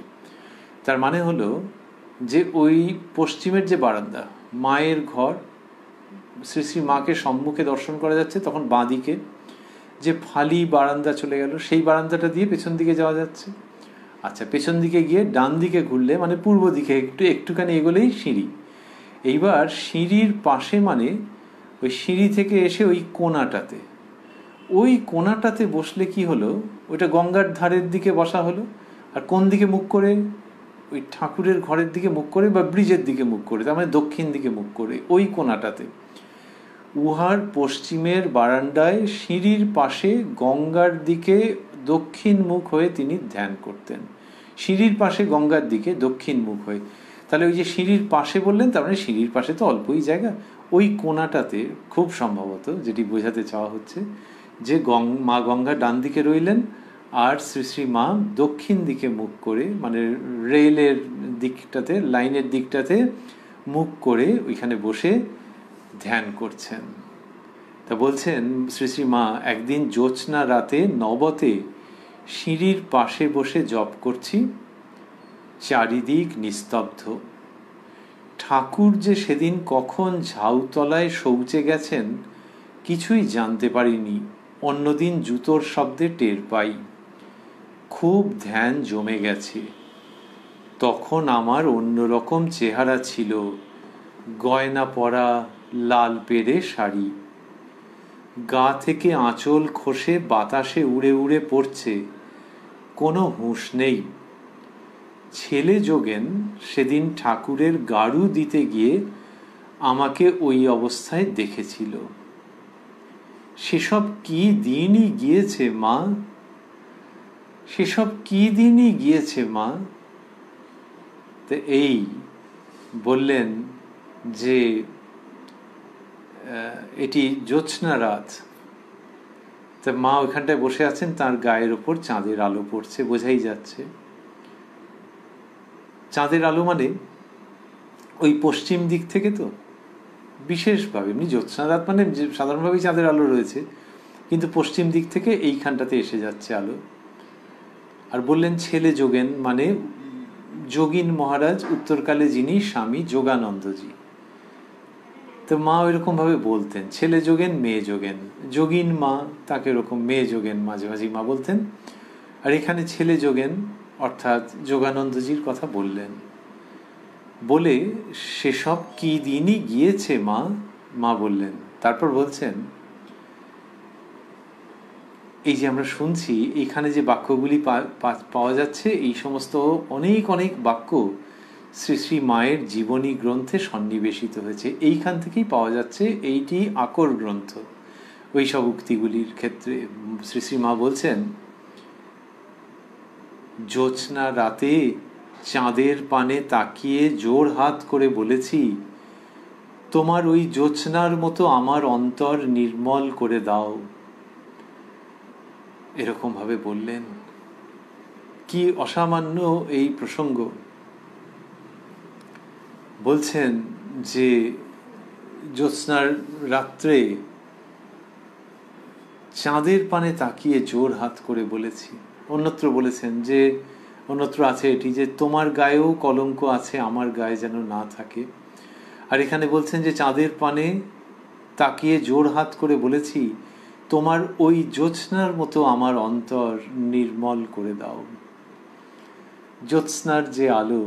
তার মানে হলো যে ওই পশ্চিমের যে বারান্দা, মায়ের ঘর, শ্রী শ্রী মাকে সম্মুখে দর্শন করা যাচ্ছে, তখন বাঁ দিকে যে ফালি বারান্দা চলে গেল, সেই বারান্দাটা দিয়ে পেছন দিকে যাওয়া যাচ্ছে। আচ্ছা, পেছন দিকে গিয়ে ডান দিকে ঘুরলে, মানে পূর্ব দিকে একটুখানি এগোলেই সিঁড়ি। এইবার সিঁড়ির পাশে, মানে ওই সিঁড়ি থেকে এসে ওই কোণাটাতে বসলে কি হলো, ওইটা গঙ্গার ধারের দিকে বসা হলো। আর কোন দিকে মুখ করে, ওই ঠাকুরের ঘরের দিকে মুখ করে বা ব্রিজের দিকে মুখ করে, তার মানে দক্ষিণ দিকে মুখ করে, ওই কোণাটাতে। উহার পশ্চিমের বারান্দায় সিঁড়ির পাশে গঙ্গার দিকে দক্ষিণ মুখ হয়ে তিনি ধ্যান করতেন। সিঁড়ির পাশে গঙ্গার দিকে দক্ষিণ মুখ হয়ে, তাহলে ওই যে সিঁড়ির পাশে বললেন, তার মানে সিঁড়ির পাশে তো অল্পই জায়গা, ওই কোণাটাতে খুব সম্ভবত যেটি বোঝাতে চাওয়া হচ্ছে যে মা গঙ্গা ডান দিকে রইলেন আর শ্রী শ্রী মা দক্ষিণ দিকে মুখ করে, মানে রেলের দিকটাতে, লাইনের দিকটাতে মুখ করে ওইখানে বসে ধ্যান করছেন। তা বলছেন শ্রী শ্রী মা, একদিন জ্যোৎস্না রাতে নবতে সিঁড়ির পাশে বসে জপ করছি, চারিদিক নিস্তব্ধ। ঠাকুর যে সেদিন কখন ঝাউতলায় শৌচে গেছেন কিছুই জানতে পারিনি, অন্যদিন জুতোর শব্দে টের পাই। খুব ধ্যান জমে গেছে। তখন আমার অন্যরকম চেহারা ছিল, গয়না পরা, লাল পেড়ে শাড়ি, গা থেকে আঁচল খসে বাতাসে উড়ে উড়ে পড়ছে, কোনো হুঁশ নেই। ছেলে যোগেন সেদিন ঠাকুরের গাড়ু দিতে গিয়ে আমাকে ওই অবস্থায় দেখেছিল। সেসব কি দিনই গিয়েছে মা, সেসব কি দিনই গিয়েছে মা। তো এই বললেন যে এটি জ্যোৎস্না রাত। তা মা ওইখানটায় বসে আছেন, তার গায়ের ওপর চাঁদের আলো পড়ছে, বোঝাই যাচ্ছে। চাঁদের আলো মানে ওই পশ্চিম দিক থেকে, তো বিশেষভাবে এমনি জ্যোৎস্না রাত মানে সাধারণভাবেই চাঁদের আলো রয়েছে, কিন্তু পশ্চিম দিক থেকে এইখানটাতে এসে যাচ্ছে আলো। আর বললেন ছেলে যোগেন মানে যোগীন মহারাজ, উত্তরকালে যিনি স্বামী যোগানন্দজি। তো মা ওইরকম ভাবে বলতেন, ছেলে যোগেন মেয়ে যোগেন, যোগীন মা তাকে ওরকম মেয়ে যোগেন মাঝে মাঝে মা বলতেন। আর এখানে ছেলে যোগেন অর্থাৎ যোগানন্দজির কথা বললেন। বলে সেসব কি দিনই গিয়েছে মা, মা বললেন। তারপর বলছেন, এই যে আমরা শুনছি এখানে যে বাক্যগুলি পাওয়া যাচ্ছে, এই সমস্ত অনেক অনেক বাক্য শ্রী শ্রী মায়ের জীবনী গ্রন্থে সন্নিবেশিত হয়েছে। এইখান থেকেই পাওয়া যাচ্ছে, এইটি আকর গ্রন্থ। ওই সব উক্তিগুলির ক্ষেত্রে শ্রী শ্রী মা বলছেন, জ্যোৎস্না রাতে চাঁদের পানে তাকিয়ে জোর হাত করে বলেছি, তোমার ওই জ্যোৎস্নার মতো আমার অন্তর নির্মল করে দাও। এরকম ভাবে বললেন। কি অসামান্য এই প্রসঙ্গ। বলছেন যে জ্যোৎস্নার রাত্রে চাঁদের পানে তাকিয়ে জোর হাত করে বলেছি। অন্যত্র বলেছেন যে, অন্যত্র আছে এটি যে তোমার গায়েও কলঙ্ক আছে, আমার গায়ে যেন না থাকে। আর এখানে বলছেন যে চাঁদের পানে তাকিয়ে জোর হাত করে বলেছি, তোমার ওই জ্যোৎস্নার মতো আমার অন্তর নির্মল করে দাও। জ্যোৎস্নার যে আলো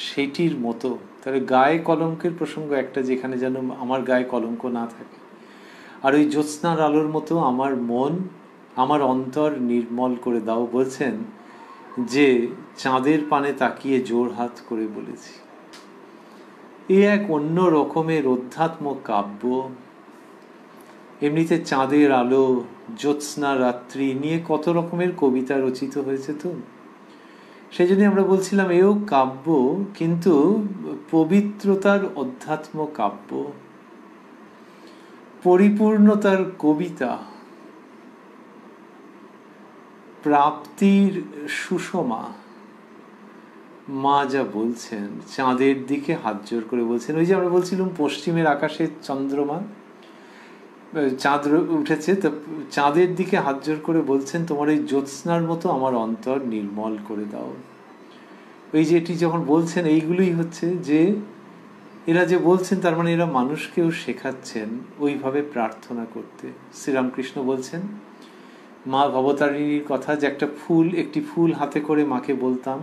সেটির মতো, তাহলে গায়ে কলঙ্কের প্রসঙ্গ একটা, যেখানে যেন আমার গায়ে কলঙ্ক না থাকে। আর ওই জ্যোৎস্নার আলোর মতো আমার মন, আমার অন্তর নির্মল করে দাও বলছেন যে চাঁদের পানে তাকিয়ে জোর হাত করে বলেছি। এ এক অন্য রকমের অধ্যাত্ম কাব্য। এমনিতে চাঁদের আলো, জ্যোৎস্না রাত্রি নিয়ে কত রকমের কবিতা রচিত হয়েছে। তো সেই জন্য আমরা বলছিলাম এও কাব্য, কিন্তু পবিত্রতার অধ্যাত্ম কাব্য, পরিপূর্ণতার কবিতা, প্রাপ্তির সুষমা। মা যা বলছেন, চাঁদের দিকে হাত জোর করে বলছেন। ওই যে আমরা বলছিলাম পশ্চিমের আকাশে চন্দ্রমা, চাঁদ উঠেছে, তো চাঁদের দিকে হাত জোর করে বলছেন, তোমার এই জ্যোৎস্নার মতো আমার অন্তর নির্মল করে দাও। ওই যে এটি যখন বলছেন, এইগুলোই হচ্ছে যে এরা যে বলছেন, তার মানে এরা মানুষকেও শেখাচ্ছেন ওইভাবে প্রার্থনা করতে। শ্রীরামকৃষ্ণ বলছেন মা ভবতারিণীর কথা, যে একটি ফুল হাতে করে মাকে বলতাম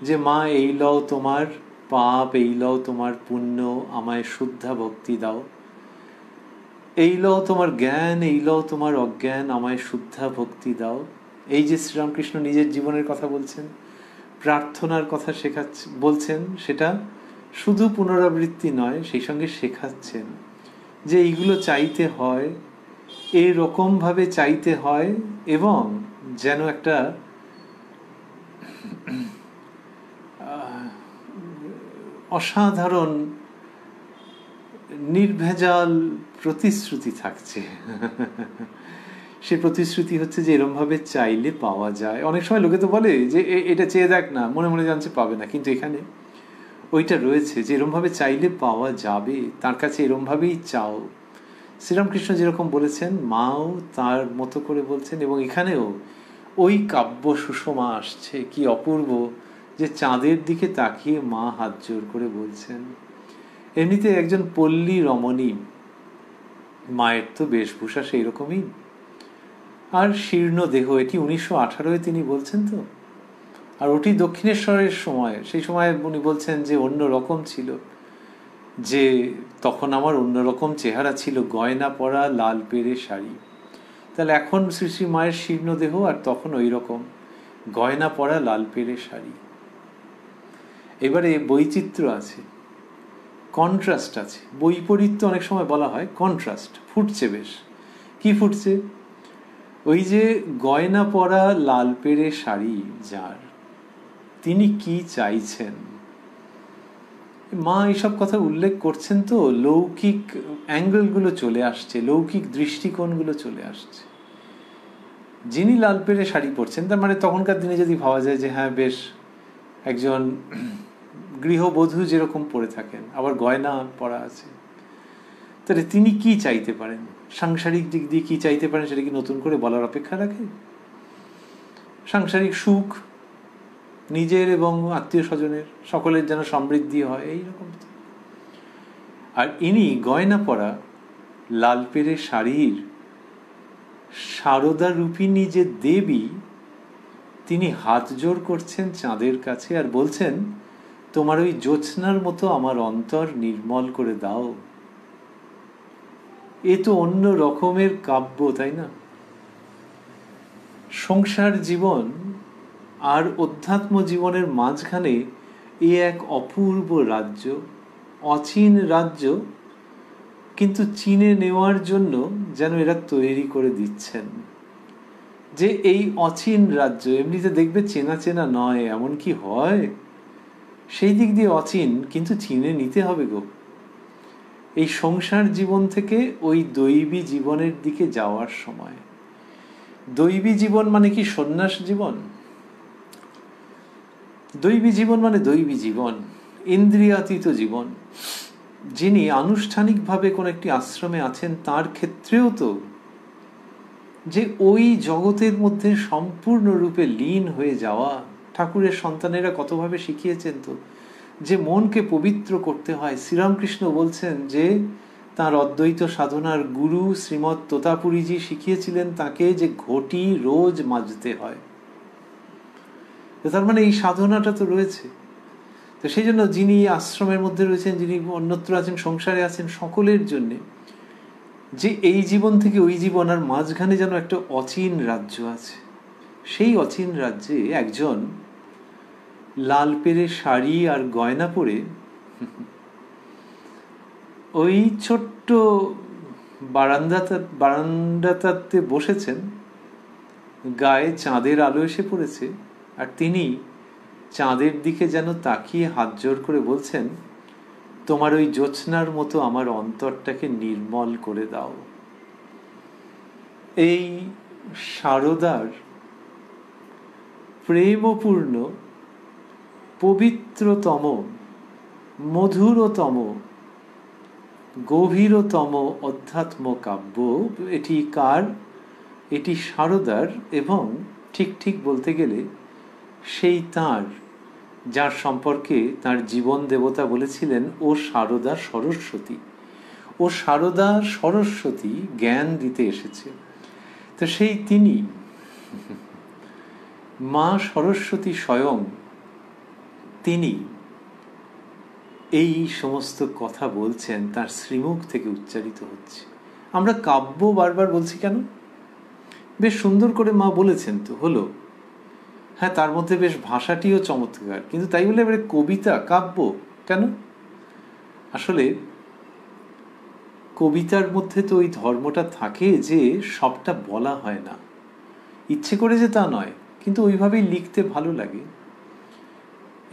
যে মা এই লও তোমার পাপ, এই লও তোমার পুণ্য, আমায় শুদ্ধা ভক্তি দাও। এই লও তোমার জ্ঞান, এই লও তোমার অজ্ঞান, আমায় শুদ্ধা ভক্তি দাও। এই যে শ্রীরামকৃষ্ণ নিজের জীবনের কথা বলছেন, প্রার্থনার কথা বলছেন, সেটা শুধু পুনরাবৃত্তি নয়, সেই সঙ্গে শেখাচ্ছেন যে এইগুলো চাইতে হয়, এরকমভাবে চাইতে হয়, এবং যেন একটা অসাধারণ নির্ভেজাল প্রতিশ্রুতি থাকছে। সে প্রতিশ্রুতি হচ্ছে যে এরমভাবে চাইলে পাওয়া যায়। অনেক সময় লোকে তো বলে যে এটা চেয়ে দেখ না, মনে মনে জানছে পাবে না, কিন্তু এখানে ওইটা রয়েছে যে এরমভাবে চাইলে পাওয়া যাবে, তার কাছে এরমভাবেই চাও। শ্রীরামকৃষ্ণ যেরকম বলেছেন, মাও তার মতো করে বলছেন, এবং এখানেও ওই কাব্য সুষমা আসছে। কি অপূর্ব যে চাঁদের দিকে তাকিয়ে মা হাত জোর করে বলছেন। এমনিতে একজন পল্লী রমণী, মায়ের তো বেশভূষা সেই রকমই, আর শীর্ণ দেহ। এটি 1918 তিনি বলছেন তো, আর ওটি দক্ষিণেশ্বরের সময়। সেই সময় উনি বলছেন যে অন্য রকম ছিল, যে তখন আমার অন্যরকম চেহারা ছিল, গয়না পরা, লাল পেরে শাড়ি। তাহলে এখন শ্রী শ্রী মায়ের শীর্ণ দেহ, আর তখন ওই রকম গয়না পরা, লাল পেরে শাড়ি। এবারে বৈচিত্র্য আছে, কন্ট্রাস্ট আছে। বৈপরীত্য অনেক সময় বলা হয়, কন্ট্রাস্ট ফুটছে বেশ। কি ফুটছে? ওই যে গয়না পরা, লাল পেরে শাড়ি যার, তিনি কি চাইছেন? মা এইসব কথা উল্লেখ করছেন তো লৌকিক অ্যাঙ্গেলগুলো চলে আসছে, লৌকিক দৃষ্টিকোণগুলো চলে আসছে। যিনি লাল পেরে শাড়ি পরছেন, তার মানে তখনকার দিনে যদি ভাবা যায় যে হ্যাঁ বেশ একজন গৃহবধূ যেরকম পরে থাকেন, আবার গয়না পরা আছে, তাহলে তিনি কি চাইতে পারেন, সাংসারিক দিক দিয়ে কি চাইতে পারেন, সেটা কি নতুন করে বলার অপেক্ষা রাখে? সাংসারিক সুখ, নিজের এবং আত্মীয় স্বজনের সকলের যেন সমৃদ্ধি হয়, এইরকম। আর ইনি গয়না পরা, লাল পেরে শাড়ির সারদা রূপিণী যে দেবী, তিনি হাত জোর করছেন চাঁদের কাছে আর বলছেন, তোমার ওই জ্যোৎস্নার মতো আমার অন্তর নির্মল করে দাও। এ তো অন্য রকমের কাব্য, তাই না? সংসার জীবন আর অধ্যাত্ম জীবনের মাঝখানে এ এক অপূর্ব রাজ্য, অচিন রাজ্য, কিন্তু চিনে নেওয়ার জন্য যেন এরা তৈরি করে দিচ্ছেন যে এই অচিন রাজ্য। এমনিতে দেখবে চেনা চেনা নয়, এমন কি হয়? সেই দিক দিয়ে অচিন, কিন্তু চিনে নিতে হবে গো। এই সংসার জীবন থেকে ওই দৈবী জীবনের দিকে যাওয়ার সময়। দৈবী জীবন মানে কি সন্ন্যাস জীবন? দৈবী জীবন মানে দৈবী জীবন, ইন্দ্রিয়াতীত জীবন। যিনি আনুষ্ঠানিকভাবে কোন একটি আশ্রমে আছেন, তার ক্ষেত্রেও তো যে ওই জগতের মধ্যে সম্পূর্ণরূপে লীন হয়ে যাওয়া। ঠাকুরের সন্তানেরা কতভাবে শিখিয়েছেন তো, যে মনকে পবিত্র করতে হয়। শ্রীরামকৃষ্ণ বলছেন যে তার অদ্বৈত সাধনার গুরু শ্রীমৎ তোতাপুরীজি শিখিয়েছিলেন তাকে যে ঘটি রোজ মাজতে হয়। তার মানে এই সাধনাটা তো রয়েছে। তো সেই জন্য যিনি আশ্রমের মধ্যে রয়েছেন, যিনি অন্যত্র আছেন, সংসারে আছেন, সকলের জন্য যে এই জীবন থেকে ওই জীবন আর মাঝখানে যেন একটা অচিন রাজ্য আছে। সেই অচিন রাজ্যে একজন লাল পেরে শাড়ি আর গয়না পরে ওই ছোট্ট বারান্দাটাতে বসেছেন। গায়ে চাঁদের আলো এসে পড়েছে, আর তিনি চাঁদের দিকে যেন তাকিয়ে হাত জোর করে বলছেন, তোমার ওই জ্যোৎস্নার মতো আমার অন্তরটাকে নির্মল করে দাও। এই সারদার প্রেমপূর্ণ, পবিত্রতম, মধুরতম, গভীরতম অধ্যাত্ম কাব্য। এটি কার? এটি সারদার, এবং ঠিক ঠিক বলতে গেলে সেই তার, যার সম্পর্কে তার জীবন দেবতা বলেছিলেন ও সারদা সরস্বতী। ও সারদা সরস্বতী জ্ঞান দিতে এসেছে। তো সেই তিনি, মা সরস্বতী স্বয়ং, তিনি এই সমস্ত কথা বলছেন, তার শ্রীমুখ থেকে উচ্চারিত হচ্ছে। আমরা কাব্য বারবার বলছি কেন? বেশ সুন্দর করে মা বলেছেন তো, হলো। হ্যাঁ, তার মধ্যে বেশ ভাষাটিও চমৎকার, কিন্তু তাই বলে এবারে কবিতা কাব্য কেন? আসলে কবিতার মধ্যে তো ওই ধর্মটা থাকে যে সবটা বলা হয় না, ইচ্ছে করে যে তা নয়, কিন্তু ওইভাবেই লিখতে ভালো লাগে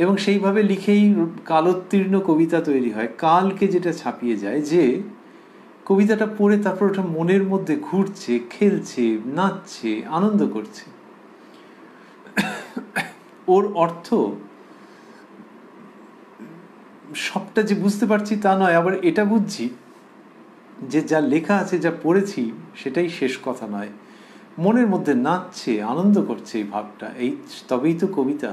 এবং সেইভাবে লিখেই কালোত্তীর্ণ কবিতা তৈরি হয়। কালকে যেটা ছাপিয়ে যায়, যে কবিতাটা পড়ে তারপর ওটা মনের মধ্যে ঘুরছে, খেলছে, নাচছে, আনন্দ করছে। ওর অর্থ সবটা যে বুঝতে পারছি তা নয়, আবার এটা বুঝছি যে যা লেখা আছে, যা পড়েছি সেটাই শেষ কথা নয়, মনের মধ্যে নাচছে, আনন্দ করছে এই ভাবটা, এই তবেই তো কবিতা।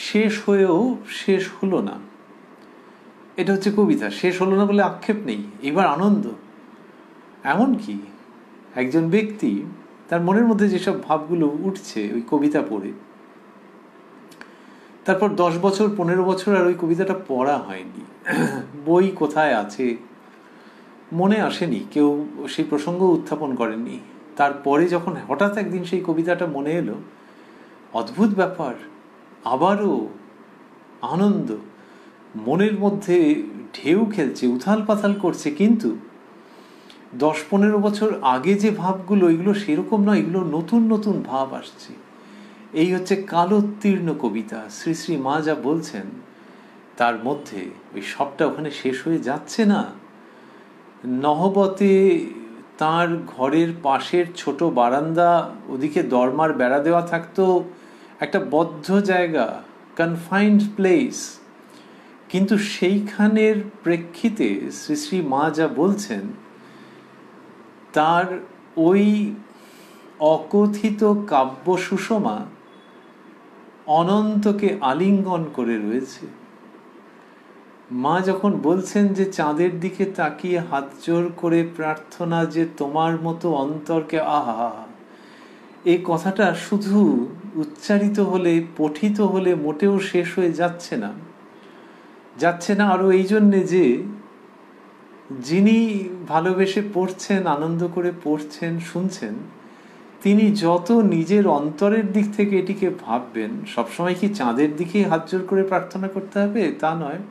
শেষ হয়েও শেষ হলো না, এটা হচ্ছে কবিতা। শেষ হলো না বলে আক্ষেপ নেই, এবার আনন্দ। এমনকি একজন ব্যক্তি তার মনের মধ্যে যেসব ভাবগুলো উঠছে ওই কবিতা পড়ে, তারপর 10 বছর 15 বছর আর ওই কবিতাটা পড়া হয়নি, বই কোথায় আছে মনে আসেনি, কেউ সেই প্রসঙ্গ উত্থাপন করেননি। তারপরে যখন হঠাৎ একদিন সেই কবিতাটা মনে এলো, অদ্ভুত ব্যাপার, আবারও আনন্দ, মনের মধ্যে ঢেউ খেলছে, উথাল পাথাল করছে। কিন্তু 10-15 বছর আগে যে ভাবগুলো, এগুলো সেরকম নয়, এগুলো নতুন নতুন ভাব আসছে। এই হচ্ছে কালোত্তীর্ণ কবিতা। শ্রী শ্রী মা যা বলছেন তার মধ্যে ওই সবটা ওখানে শেষ হয়ে যাচ্ছে না। নহবতে তার ঘরের পাশের ছোট বারান্দা, ওদিকে দরমার বেড়া দেওয়া থাকতো, একটা বদ্ধ জায়গা, কনফাইন্ড প্লেস, কিন্তু সেইখানের প্রেক্ষিতে শ্রী শ্রী মা যা বলছেন তার ওই অকথিত কাব্য সুষমা অনন্তকে আলিঙ্গন করে রয়েছে। মা যখন বলছেন যে চাঁদের দিকে তাকিয়ে হাত জোর করে প্রার্থনা যে তোমার মতো অন্তরকে, আহা, এই কথাটা শুধু উচ্চারিত হলে, পঠিত হলে মোটেও শেষ হয়ে যাচ্ছে না। আরো এই জন্যে যে যিনি ভালোবেসে পড়ছেন, আনন্দ করে পড়ছেন, শুনছেন, তিনি যত নিজের অন্তরের দিক থেকে এটিকে ভাববেন, সবসময় কি চাঁদের দিকে হাত জোর করে প্রার্থনা করতে হবে তা নয়,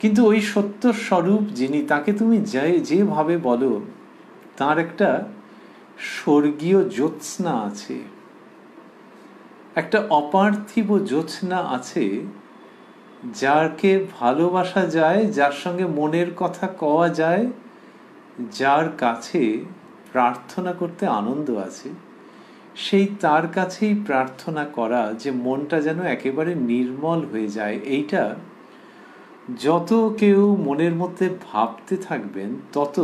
কিন্তু ওই সত্য স্বরূপ যিনি, তাকে তুমি যেভাবে বলো, তার একটা স্বর্গীয় জ্যোৎস্না আছে, একটা অপার্থিব জ্যোৎস্না আছে, যাকে ভালোবাসা যায়, যার সঙ্গে মনের কথা কওয়া যায়, যার কাছে প্রার্থনা করতে আনন্দ আছে, সেই তার কাছেই প্রার্থনা করা, যে মনটা যেন একেবারে নির্মল হয়ে যায়। এইটা যত কেউ মনের মধ্যে ভাবতে থাকবেন, তত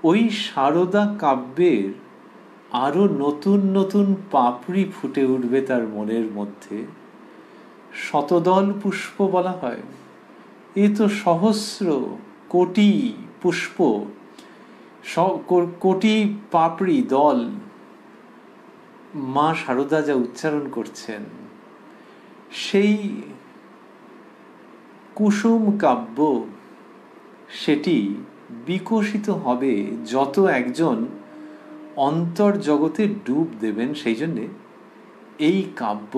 ওই সারদা কাব্যের আরো নতুন নতুন পাপড়ি ফুটে উঠবে তার মনের মধ্যে। শতদল পুষ্প বলা হয়, এ তো সহস্র কোটি পুষ্প, কোটি পাপড়ি দল মা সারদা যা উচ্চারণ করছেন, সেই কুসুম কাব্য সেটি বিকশিত হবে যত একজন অন্তর জগতে ডুব দেবেন। সেই জন্যে এই কাব্য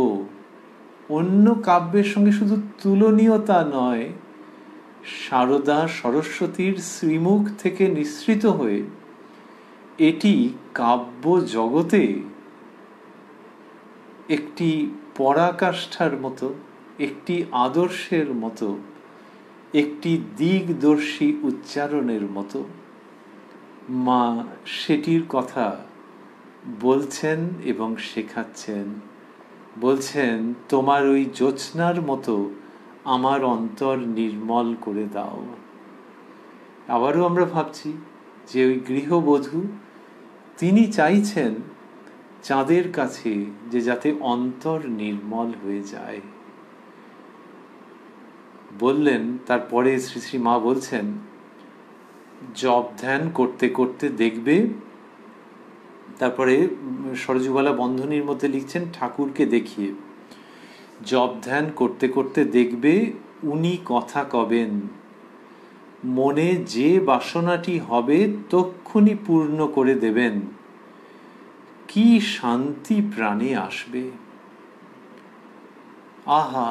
অন্য কাব্যের সঙ্গে শুধু তুলনীয়তা নয়, সারদা সরস্বতীর শ্রীমুখ থেকে নিঃসৃত হয়ে এটি কাব্য জগতে একটি পরাকাষ্ঠার মতো, একটি আদর্শের মতো, একটি দিগদর্শী উচ্চারণের মতো মা সেটির কথা বলছেন এবং শেখাচ্ছেন। বলছেন, তোমার ওই জ্যোৎস্নার মতো আমার অন্তর নির্মল করে দাও। আবারও আমরা ভাবছি যে ওই গৃহবধূ, তিনি চাইছেন চাঁদের কাছে যে যাতে অন্তর নির্মল হয়ে যায়। বললেন, তারপরে শ্রী শ্রী মা বলছেন, জপ ধ্যান করতে করতে দেখবে, তারপরে সরজুবালা বন্ধনীর মধ্যে লিখছেন ঠাকুরকে দেখিয়ে, জপ ধ্যান করতে করতে দেখবে উনি কথা কবেন, মনে যে বাসনাটি হবে তক্ষুনি পূর্ণ করে দেবেন, কি শান্তি প্রাণে আসবে। আহা,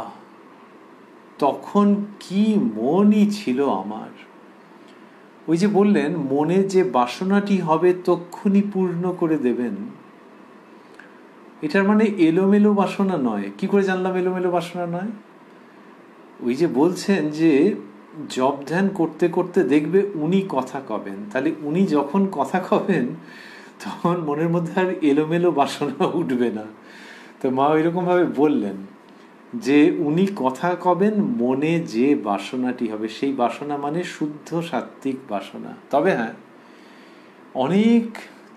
তখন কি মনই ছিল আমার, ওই যে বললেন মনে যে বাসনাটি হবে তক্ষুনি পূর্ণ করে দেবেন, এটার মানে এলোমেলো বাসনা নয়। কি করে জানলাম এলোমেলো বাসনা নয়? ওই যে বলছেন যে জপ ধ্যান করতে করতে দেখবে উনি কথা কবেন, তাহলে উনি যখন কথা কবেন তখন মনের মধ্যে আর এলোমেলো বাসনা উঠবে না। তো মা ওইরকম ভাবে বললেন যে উনি কথা কবেন, মনে যে বাসনাটি হবে, সেই বাসনা মানে শুদ্ধ সাত্ত্বিক বাসনা। তবে হ্যাঁ, অনেক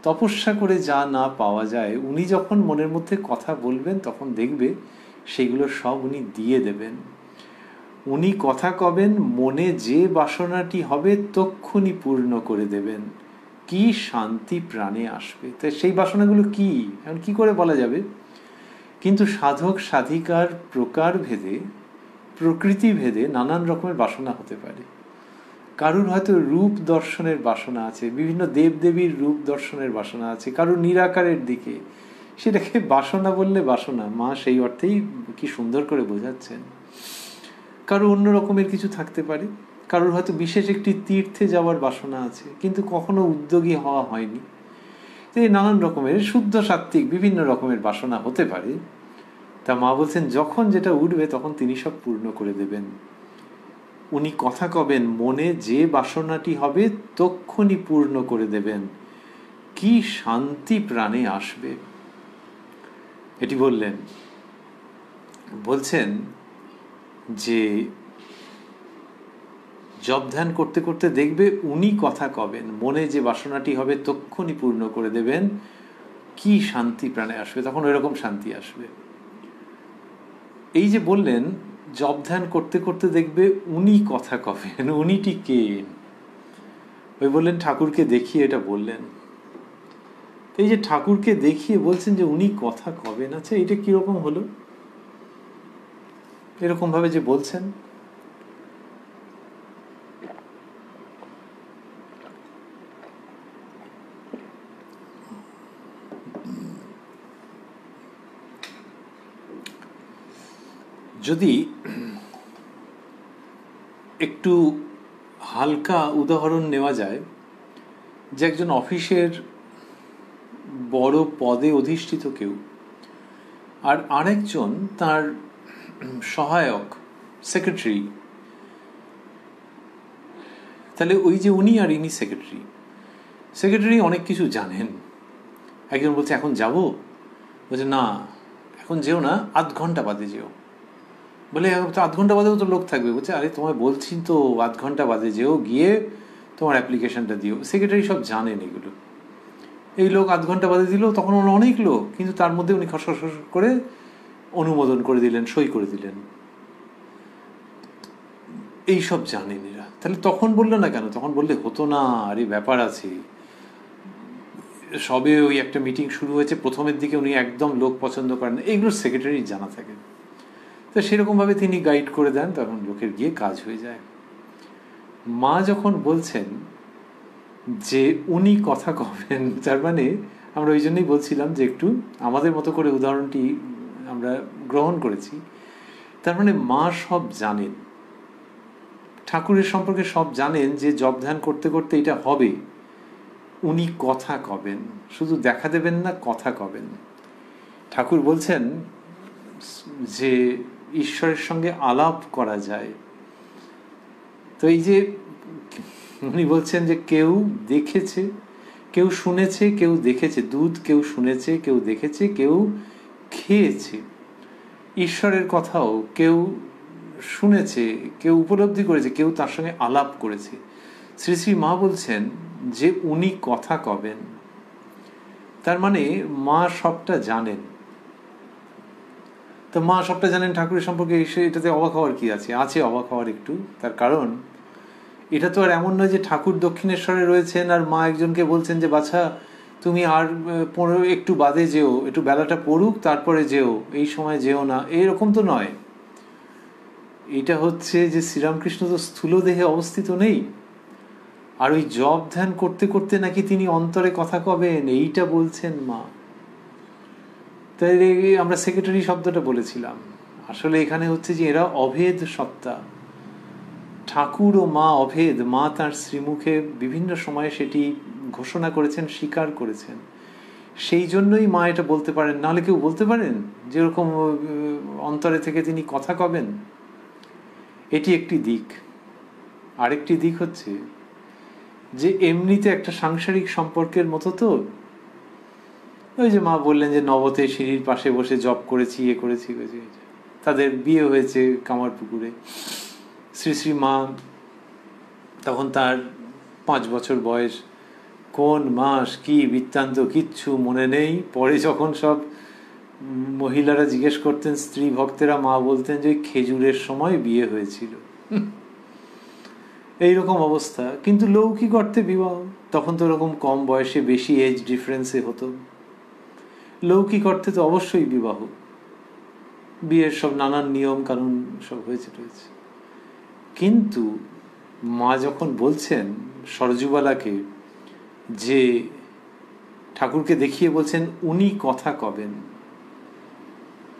তপস্যা করে যা না পাওয়া যায়, উনি যখন মনের মধ্যে কথা বলবেন তখন দেখবে সেগুলো সব উনি দিয়ে দেবেন। উনি কথা কবেন, মনে যে বাসনাটি হবে তক্ষুনি পূর্ণ করে দেবেন, কি শান্তি প্রাণে আসবে। তাই সেই বাসনাগুলো কি, এখন কি করে বলা যাবে? কিন্তু সাধক সাধিকার প্রকার ভেদে, প্রকৃতি ভেদে নানান রকমের বাসনা হতে পারে। কারুর হয়তো রূপ দর্শনের বাসনা আছে, বিভিন্ন দেবদেবীর রূপ দর্শনের বাসনা আছে, কারুর নিরাকারের দিকে, সেটাকে বাসনা বললে বাসনা, মা সেই অর্থেই কি সুন্দর করে বোঝাচ্ছেন। কারো অন্য রকমের কিছু থাকতে পারে, কারোর হয়তো বিশেষ একটি তীর্থে যাওয়ার বাসনা আছে কিন্তু কখনো উদ্যোগী হওয়া হয়নি। এই নানান রকমের শুদ্ধ সাত্ত্বিক বিভিন্ন রকমের বাসনা হতে পারে। তা মা বলছেন যখন যেটা উঠবে তখন তিনি সব পূর্ণ করে দেবেন। উনি কথা কবেন, মনে যে বাসনাটি হবে তক্ষুনি পূর্ণ করে দেবেন, কি শান্তি প্রাণে আসবে। এটি বললেন, বলছেন যে জপ ধ্যান করতে করতে দেখবে উনি কথা কবেন, মনে যে বাসনাটি হবে তক্ষুনি পূর্ণ করে দেবেন, কি শান্তি প্রাণে আসবে, তখন ওইরকম শান্তি আসবে। এই যে বললেন জপ ধ্যান করতে করতে দেখবে উনি কথা কবেন, উনিটি কে? ওই বললেন ঠাকুরকে দেখিয়ে এটা বললেন। এই যে ঠাকুরকে দেখিয়ে বলছেন যে উনি কথা কবেন, আচ্ছা এটা কিরকম হলো? এরকম ভাবে যে বলছেন, যদি একটু হালকা উদাহরণ নেওয়া যায়, যে একজন অফিসের বড় পদে অধিষ্ঠিত কেউ আর আরেকজন তার সহায়ক সেক্রেটারি, তাহলে ওই যে উনি আর ইনি সেক্রেটারি অনেক কিছু জানেন। একজন বলছে এখন যাব, বলছে না এখন যেও না, আধ ঘন্টা বাদে যেও। বলে আধ ঘন্টা বাদেও তো লোক থাকবে। বলছে আরে তোমায় বলছি তো আধ ঘন্টা বাদে যেও, গিয়ে তোমার অ্যাপ্লিকেশনটা দিও। সেক্রেটারি সব জানেন এগুলো। এই লোক আধ ঘন্টা বাদে দিল, তখন অনেক লোক, কিন্তু তার মধ্যে উনি খসখস করে অনুমোদন করে দিলেন, সই করে দিলেন। এই সব জানেন এরা। তাহলে তখন বললো না কেন? তখন বললে হতো না, আরে ব্যাপার আছে, সবে ওই একটা মিটিং শুরু হয়েছে, প্রথমের দিকে উনি একদম লোক পছন্দ করেন না, এইগুলো সেক্রেটারি জানা থাকে। তো সেরকমভাবে তিনি গাইড করে দেন, তখন লোকের গিয়ে কাজ হয়ে যায়। মা যখন বলছেন যে উনি কথা কবেন, তার মানে আমরা ওই জন্যই বলছিলাম যে একটু আমাদের মতো করে উদাহরণটি আমরা গ্রহণ করেছি। তার মানে মা সব জানেন, ঠাকুরের সম্পর্কে সব জানেন, যে জপ ধ্যান করতে করতে এটা হবে, উনি কথা কবেন, শুধু দেখা দেবেন না, কথা কবেন। ঠাকুর বলছেন যে ঈশ্বরের সঙ্গে আলাপ করা যায়। তো এই যে উনি বলছেন যে কেউ দেখেছে, কেউ শুনেছে, কেউ দেখেছে দুধ, কেউ শুনেছে, কেউ দেখেছে, কেউ খেয়েছে। ঈশ্বরের কথাও কেউ শুনেছে, কেউ উপলব্ধি করেছে, কেউ তার সঙ্গে আলাপ করেছে। শ্রী শ্রী মা বলছেন যে উনি কথা কবেন, তার মানে মা সবটা জানেন। তো মা সবটা জানেন ঠাকুরের সম্পর্কে, এটাতে অবাক হওয়ার কি আছে? আছে অবাক হওয়ার একটু। তার কারণ এটা তো আর এমন নয় যে ঠাকুর দক্ষিণেশ্বরে রয়েছেন আর মা একজনকে বলছেন যে বাছা তুমি আর 15 একটু বাদে যেও, একটু বেলাটা পড়ুক তারপরে যেও, এই সময় যেও না, এইরকম তো নয়। এটা হচ্ছে যে শ্রীরামকৃষ্ণ তো স্থূল দেহে অবস্থিত নেই, আর ওই জপ ধ্যান করতে করতে নাকি তিনি অন্তরে কথা কবেন, এইটা বলছেন মা। তাই আমরা সেক্রেটারি শব্দটা বলেছিলাম, আসলে এখানে হচ্ছে যে এরা অভেদ সত্তা। ঠাকুর ও মা অভেদ, মা তার শ্রীমুখে বিভিন্ন সময়ে সেটি ঘোষণা করেছেন, স্বীকার করেছেন। সেই জন্যই মা এটা বলতে পারেন, নাহলে কেউ বলতে পারেন যেরকম অন্তরে থেকে তিনি কথা কবেন? এটি একটি দিক। আরেকটি দিক হচ্ছে যে এমনিতে একটা সাংসারিক সম্পর্কের মতো তো, ওই যে মা বললেন যে নবতে সিঁড়ির পাশে বসে জব করেছি, এ করেছি, তাদের বিয়ে হয়েছে কামারপুকুরে। শ্রী শ্রী মা তখন তার 5 বছর বয়স, কোন মাস কি বৃত্তান্ত কিচ্ছু মনে নেই। পরে যখন সব মহিলারা জিজ্ঞেস করতেন, স্ত্রী ভক্তেরা, মা বলতেন যে খেজুরের সময় বিয়ে হয়েছিল। এইরকম অবস্থা। কিন্তু লৌকিক অর্থে বিবাহ, তখন তো ওরকম কম বয়সে বেশি এজ ডিফারেন্সে হতো। লৌকিক অর্থে তো অবশ্যই বিবাহ, বিয়ের সব নানান নিয়ম কানুন সব হয়েছে। কিন্তু মা যখন বলছেন সরজুবালাকে, যে ঠাকুরকে দেখিয়ে বলছেন উনি কথা কবেন,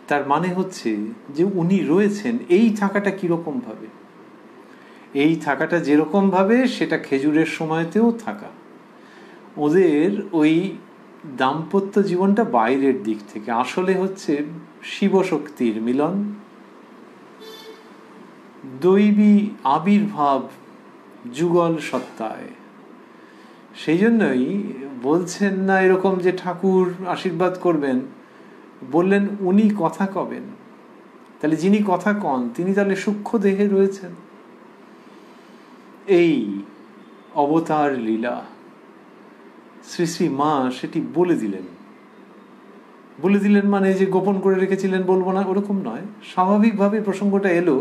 তার মানে হচ্ছে যে উনি রয়েছেন। এই থাকাটা কিরকম ভাবে? এই থাকাটা যেরকম ভাবে সেটা খেজুরের সময়তেও থাকা। ওদের ওই দাম্পত্য জীবনটা বাইরের দিক থেকে, আসলে হচ্ছে শিবশক্তির মিলন, দৈবী আবির্ভাব যুগল সত্তায়। সেই জন্যই বলছেন না এরকম যে ঠাকুর আশীর্বাদ করবেন, বললেন উনি কথা কবেন। তাহলে যিনি কথা কন তিনি তাহলে সূক্ষ্ম দেহে রয়েছেন। এই অবতার লীলা শ্রী শ্রী মা সেটি বলে দিলেন। বলে দিলেন মানে যে গোপন করে রেখেছিলেন বলবো না, ওরকম নয়, স্বাভাবিকভাবে প্রসঙ্গটা এলো।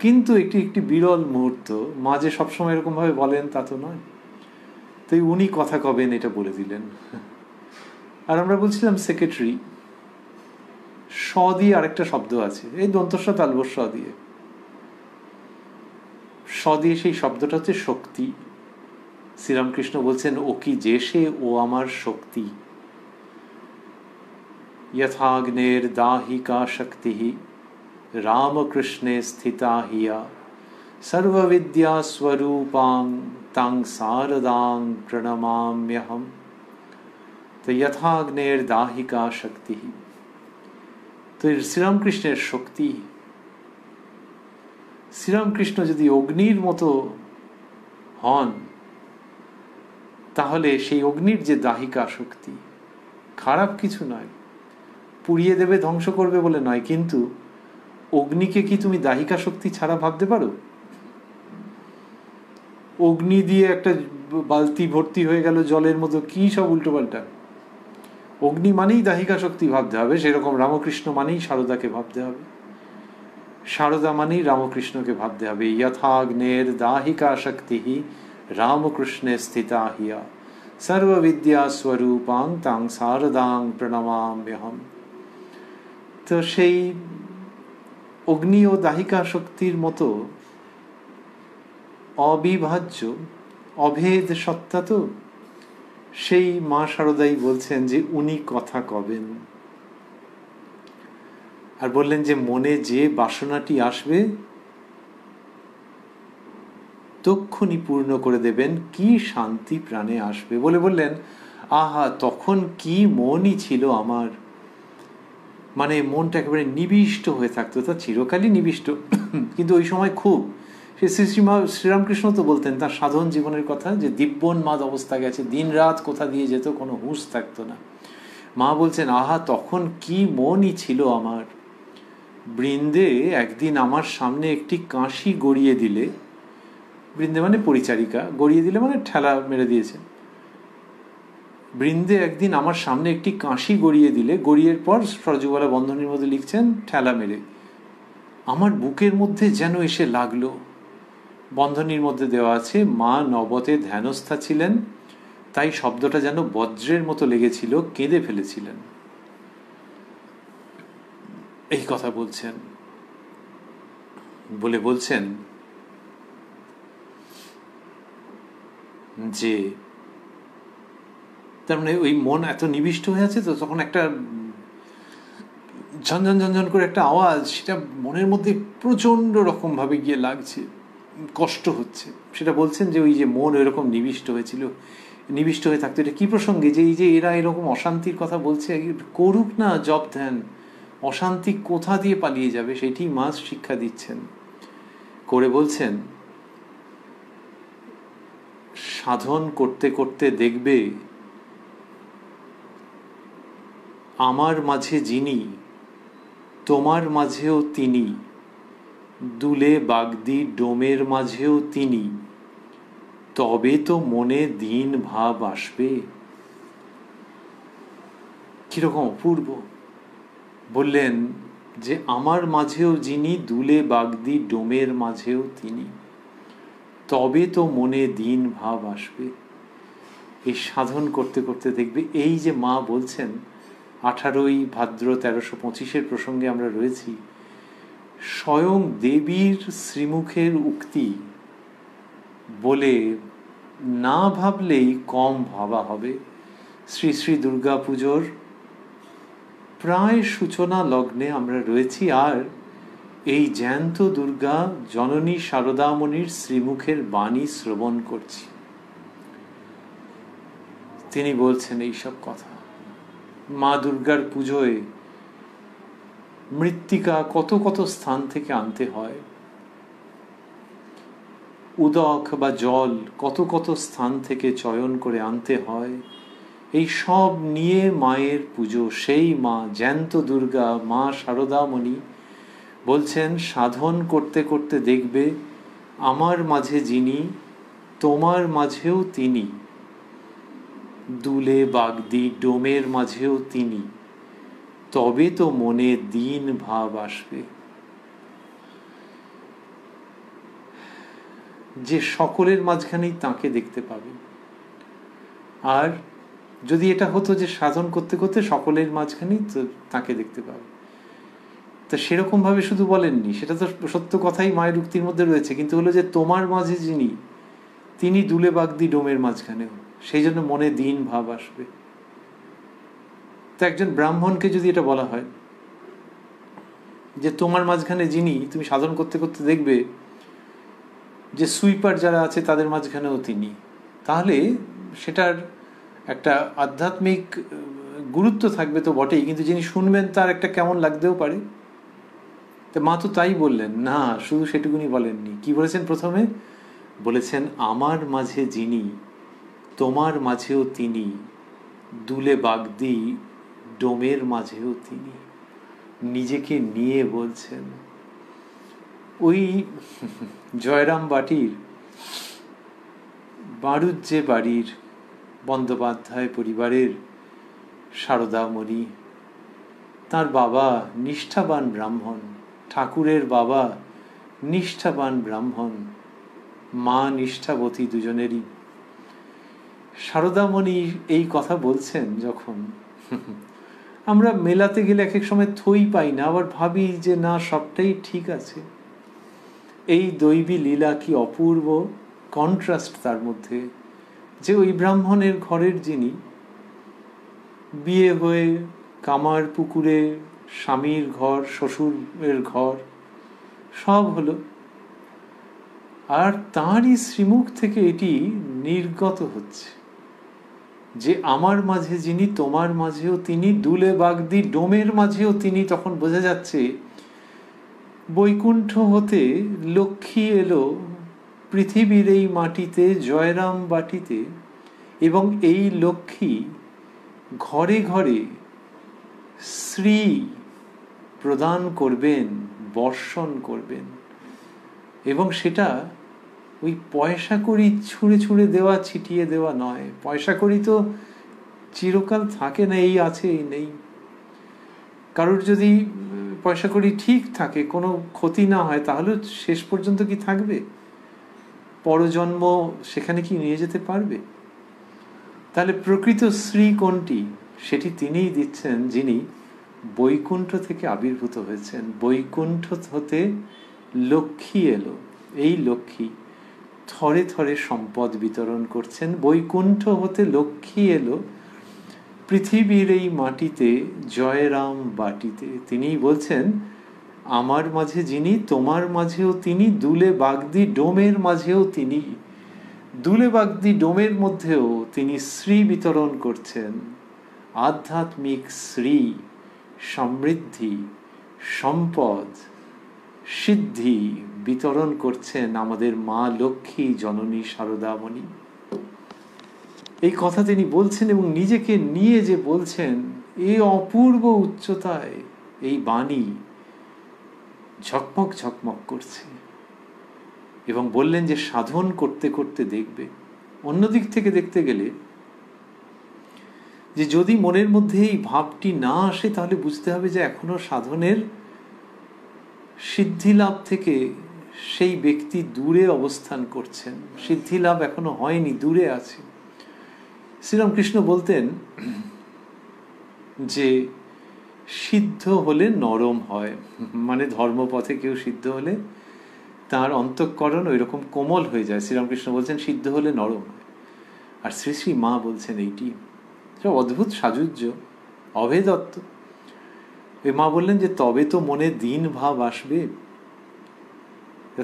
কিন্তু একটি বিরল মুহূর্ত। মা যে সবসময় এরকম ভাবে বলেন তা তো নয়। তাই উনি কথা কবেন এটা বলে দিলেন। আর আমরা বলছিলাম সেক্রেটারি, স দিয়ে আরেকটা শব্দ আছে, এই দন্তস্ব তালবস্ব দিয়ে, স দিয়ে সেই শব্দটা হচ্ছে শক্তি। শ্রীরামকৃষ্ণ বলছেন ও কি যে সে, ও আমার শক্তি। যথাগ্নের দাহিকা শক্তি রামকৃষ্ণে স্থিতা হিয়া সর্ববিদ্যা স্বরূপাং তাং শারদাং প্রণমাম্যহম। তো যথাগ্নের দাহিকা শক্তি, তো শ্রীরামকৃষ্ণের শক্তি। শ্রীরামকৃষ্ণ যদি অগ্নির মতো হন, তাহলে সেই অগ্নির যে দাহিকা শক্তি খারাপ কিছু নয়, পুড়িয়ে দেবে ধ্বংস করবে বলে নয়। কিন্তু অগ্নিকে কি তুমি দাহিকা শক্তি ছাড়া ভাবতে পারো? অগ্নি দিয়ে একটা বালতি ভর্তি হয়ে গেল জলের মতো, কি সব উল্টোপাল্টা। অগ্নি মানেই দাহিকা শক্তি ভাবতে হবে, সেরকম রামকৃষ্ণ মানেই শারদাকে ভাবতে হবে, শারদা মানেই রামকৃষ্ণকে ভাবতে হবে। যথাগ্নের দাহিকা শক্তি রামকৃষ্ণে স্থিতা হিয়া সর্ববিদ্যা স্বরূপাং তাং শারদাং প্রণমাম্যহম। তো সেই অগ্নি ও দাহিকা শক্তির মতো অবিভাজ্য অভেদ সত্তা তো, সেই মা শারদাই বলছেন যে উনি কথা কবেন। আর বললেন যে মনে যে বাসনাটি আসবে তক্ষুনি পূর্ণ করে দেবেন, কি শান্তি প্রাণে আসবে। বলে বললেন আহা, তখন কি মনই ছিল আমার, মানে মনটা একেবারে নিবিষ্ট হয়ে থাকতো। তা চিরকালই নিবিষ্ট, কিন্তু ওই সময় খুব। সে শ্রীরামকৃষ্ণ তো বলতেন তার সাধন জীবনের কথা, যে দিব্যোন্মাদ অবস্থা গেছে, দিন রাত কোথা দিয়ে যেত, কোনো হুঁশ থাকতো না। মা বলছেন আহা, তখন কি মনই ছিল আমার। বৃন্দে একদিন আমার সামনে একটি কাঁসি গড়িয়ে দিলে, বৃন্দে মানে পরিচারিকা, গড়িয়ে দিলে মানে ঠেলা মেরে দিয়েছে। বৃন্দে একদিন আমার সামনে একটি কাঁসি গড়িয়ে দিলে, গড়িয়ের পর সরজুবালা বন্ধনীর মধ্যে লিখছেন ঠেলা মেরে, আমার বুকের মধ্যে যেন এসে লাগলো। বন্ধনীর মধ্যে দেওয়া আছে মা নবতে ধ্যানস্থা ছিলেন, তাই শব্দটা যেন বজ্রের মতো লেগেছিল, কেঁদে ফেলেছিলেন। এই কথা বলছেন। বলে বলছেন যে তার মানে ওই মন এত নিবিষ্ট হয়ে আছে, তো তখন একটা ঝনঝন ঝনঝন করে একটা আওয়াজ, সেটা মনের মধ্যে প্রচন্ড রকম ভাবে গিয়ে লাগছে। কষ্ট হচ্ছে, সেটা বলছেন যে ওই যে মন এরকম নিবিষ্ট হয়েছিল, নিবিষ্ট হয়ে থাকতো। এটা কী প্রসঙ্গে? যে এই যে এরা এরকম অশান্তির কথা বলছে, করুক না জপ ধ্যান, অশান্তি কোথা দিয়ে পালিয়ে যাবে সেটি মা শিক্ষা দিচ্ছেন। করে বলছেন, সাধন করতে করতে দেখবে আমার মাঝে যিনি, তোমার মাঝেও তিনি, দুলে বাগদি ডোমের মাঝেও তিনি, তবে তো মনে দীন ভাব আসবে। কিরকম অপূর্ব! বললেন যে আমার মাঝেও যিনি, দুলে বাগদি ডোমের মাঝেও তিনি, তবে তো মনে দীন ভাব আসবে। এই সাধন করতে করতে দেখবে, এই যে মা বলছেন, 18ই ভাদ্র 1325 প্রসঙ্গে আমরা রয়েছি, স্বয়ং দেবীর শ্রীমুখের উক্তি বলে না ভাবলেই কম ভাবা হবে। শ্রী শ্রী দুর্গা পুজোর প্রায় সূচনা লগ্নে আমরা রয়েছি, আর এই জ্যান্ত দুর্গা জননী শারদামণির শ্রীমুখের বাণী শ্রবণ করছি। তিনি বলছেন এইসব কথা। মা দুর্গার পুজোয় মৃত্তিকা কত কত স্থান থেকে আনতে হয়, উদক বা জল কত কত স্থান থেকে চয়ন করে আনতে হয়, এই সব নিয়ে মায়ের পুজো। সেই মা জ্যান্ত দুর্গা মা শারদামণি বলছেন, সাধন করতে করতে দেখবে আমার মাঝে যিনি, তোমার মাঝেও তিনি, দুলে বাগদি ডোমের মাঝেও তিনি, তবে তো মনে দীন ভাব আসবে। যে সকলের মাঝখানেই তাকে দেখতে পাবে। আর যদি এটা হতো যে সাধন করতে করতে সকলের মাঝখানেই তাকে দেখতে পাবে, তো সেরকম ভাবে শুধু বলেননি, সেটা তো সত্য কথাই মায়ের উক্তির মধ্যে রয়েছে, কিন্তু হলো যে তোমার মাঝে যিনি, তিনি দুলে বাগদি ডোমের মাঝখানেও, সেই জন্য মনে দীন ভাব আসবে। তো একজন ব্রাহ্মণকে যদি এটা বলা হয় যে তোমার মাঝখানে যিনি, তুমি সাধন করতে করতে দেখবে যে সুইপার যারা আছে তাদের মাঝখানেও তিনি, তাহলে সেটার একটা আধ্যাত্মিক গুরুত্ব থাকবে তো বটেই, কিন্তু যিনি শুনবেন তার একটা কেমন লাগতেও পারে। তো মা তো তাই বললেন না, শুধু সেটুকুনি বলেননি। কি বলেছেন? প্রথমে বলেছেন আমার মাঝে যিনি, তোমার মাঝেও তিনি, দুলে বাগদি ডোমের মাঝেও তিনি। নিজেকে নিয়ে বলছেন। ওই জয়রাম বাটির বাড়ুজ্যে বাড়ির বন্দ্যোপাধ্যায় পরিবারের শারদামণি, তার বাবা নিষ্ঠাবান ব্রাহ্মণ, ঠাকুরের বাবা নিষ্ঠাবান ব্রাহ্মণ, মা নিষ্ঠাবতী, দুজনেরই। শারদামণি এই কথা বলছেন যখন, আমরা মেলাতে গেলে এক এক সময় থই পাই না, আবার ভাবি যে না, সবটাই ঠিক আছে। এই দৈবী লীলা কি অপূর্ব কন্ট্রাস্ট তার মধ্যে, যে ওই ব্রাহ্মণের ঘরের যিনি, বিয়ে হয়ে কামার পুকুরে স্বামীর ঘর, শ্বশুরের ঘর সব হলো, আর তাঁরই শ্রীমুখ থেকে এটি নির্গত হচ্ছে যে আমার মাঝে যিনি, তোমার মাঝেও তিনি, দুলে বাগদি ডোমের মাঝেও তিনি। তখন বোঝা যাচ্ছে বৈকুণ্ঠ হতে লক্ষ্মী এলো পৃথিবীর এই মাটিতে, জয়রাম বাটিতে, এবং এই লক্ষ্মী ঘরে ঘরে শ্রী প্রদান করবেন, বর্ষণ করবেন। এবং সেটা ওই পয়সা কড়ি ছুঁড়ে ছুঁড়ে দেওয়া, ছিটিয়ে দেওয়া নয়। পয়সা কড়ি তো চিরকাল থাকে না, এই আছে এই নেই। কারোর যদি পয়সা কড়ি ঠিক থাকে, কোনো ক্ষতি না হয়, তাহলে শেষ পর্যন্ত কি থাকবে? পরজন্ম সেখানে কি নিয়ে যেতে পারবে? তাহলে প্রকৃত শ্রী কোনটি, সেটি তিনিই দিচ্ছেন, যিনি বৈকুণ্ঠ থেকে আবির্ভূত হয়েছেন। বৈকুণ্ঠ হতে লক্ষ্মী এলো, এই লক্ষ্মী থরে থরে সম্পদ বিতরণ করছেন। বৈকুণ্ঠ হতে লক্ষ্মী এলো পৃথিবীর এই মাটিতে, জয়রাম বাটিতে। তিনিই বলছেন আমার মাঝে যিনি, তোমার মাঝেও তিনি, দুলে বাগদি ডোমের মাঝেও তিনি। দুলে বাগদি ডোমের মধ্যেও তিনি শ্রী বিতরণ করছেন, আধ্যাত্মিক শ্রী, সমৃদ্ধি, সম্পদ, সিদ্ধি বিতরণ করছেন আমাদের মা লক্ষ্মী জননী শারদামণি। এই কথা তিনি বলছেন এবং নিজেকে নিয়ে যে বলছেন, এই অপূর্ব উচ্চতায় এই বাণী ঝকমক ঝকমক করছে। এবং বললেন যে সাধন করতে করতে দেখবে। অন্যদিক থেকে দেখতে গেলে যে যদি মনের মধ্যে এই ভাবটি না আসে, তাহলে বুঝতে হবে যে এখনো সাধনের সিদ্ধিলাভ থেকে সেই ব্যক্তি দূরে অবস্থান করছেন। সিদ্ধিলাভ এখনো হয়নি, দূরে আছে। শ্রীরামকৃষ্ণ বলতেন যে সিদ্ধ হলে নরম হয়, মানে ধর্মপথে কেউ সিদ্ধ হলে তার অন্তঃকরণ ওই রকম কোমল হয়ে যায়। শ্রীরামকৃষ্ণ বলছেন সিদ্ধ হলে নরম হয়। আর শ্রী শ্রী মা বলছেন এইটি অদ্ভুত সাজুজ্য, অভেদত্ব। ওই মা বললেন যে তবে তো মনে দিন ভাব আসবে।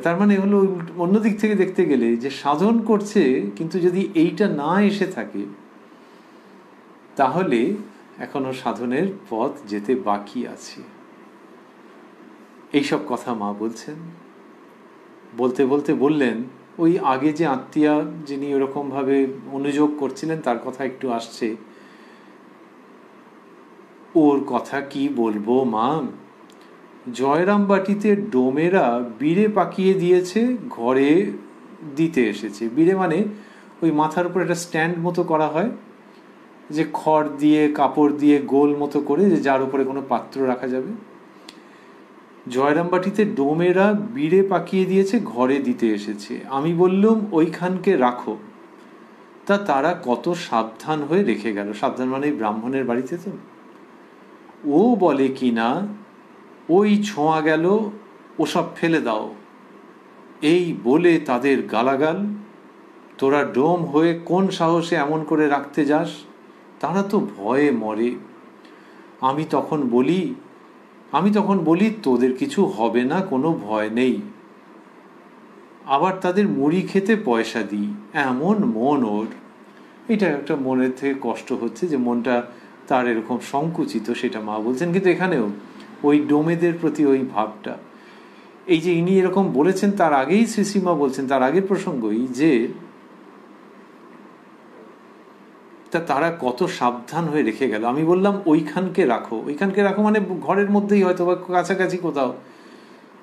তার মানে হলো অন্যদিক থেকে দেখতে গেলে যে সাধন করছে, কিন্তু যদি এইটা না এসে থাকে তাহলে এখনো সাধনের পথ যেতে বাকি আছে। এইসব কথা মা বলছেন। বলতে বলতে বললেন, ওই আগে যে আত্মীয়া যিনি ওরকম ভাবে অনুযোগ করছিলেন তার কথা একটু আসছে। ওর কথা কি বলবো মা, জয়রামবাটিতে ডোমেরা বিড়ে পাকিয়ে দিয়েছে, ঘরে দিতে এসেছে। বিড়ে মানে ওই মাথার উপর একটা স্ট্যান্ড মতো করা হয়, যে খড় দিয়ে কাপড় দিয়ে গোল মতো করে, যে যার উপরে কোনো পাত্র রাখা যাবে। জয়রামবাটিতে ডোমেরা বিড়ে পাকিয়ে দিয়েছে, ঘরে দিতে এসেছে। আমি বললুম ওইখানকে রাখো। তা তারা কত সাবধান হয়ে রেখে গেল। সাবধান মানে ব্রাহ্মণের বাড়িতে তো। ও বলে কি না, ওই ছোঁয়া গেল, ওসব ফেলে দাও। এই বলে তাদের গালাগাল। তোরা ডোম হয়ে কোন সাহসে এমন করে রাখতে যাস? তারা তো ভয়ে মরে। আমি তখন বলি তোদের কিছু হবে না, কোনো ভয় নেই। আবার তাদের মুড়ি খেতে পয়সা দিই। এমন মন ওর। এটা একটা মনের থেকে কষ্ট হচ্ছে যে মনটা তার এরকম সংকুচিত, সেটা মা বলছেন। কিন্তু এখানেও ওই ডোমেদের প্রতি ওই ভাবটা, এই যে ইনি এরকম বলেছেন তার আগেই শ্রীশ্রীমা বলছেন, তার আগের প্রসঙ্গই, যে তারা কত সাবধান হয়ে রেখে গেল। আমি বললাম ওইখানকে রাখো। ওইখানকে রাখো মানে ঘরের মধ্যেই হয়তো বা কাছাকাছি কোথাও,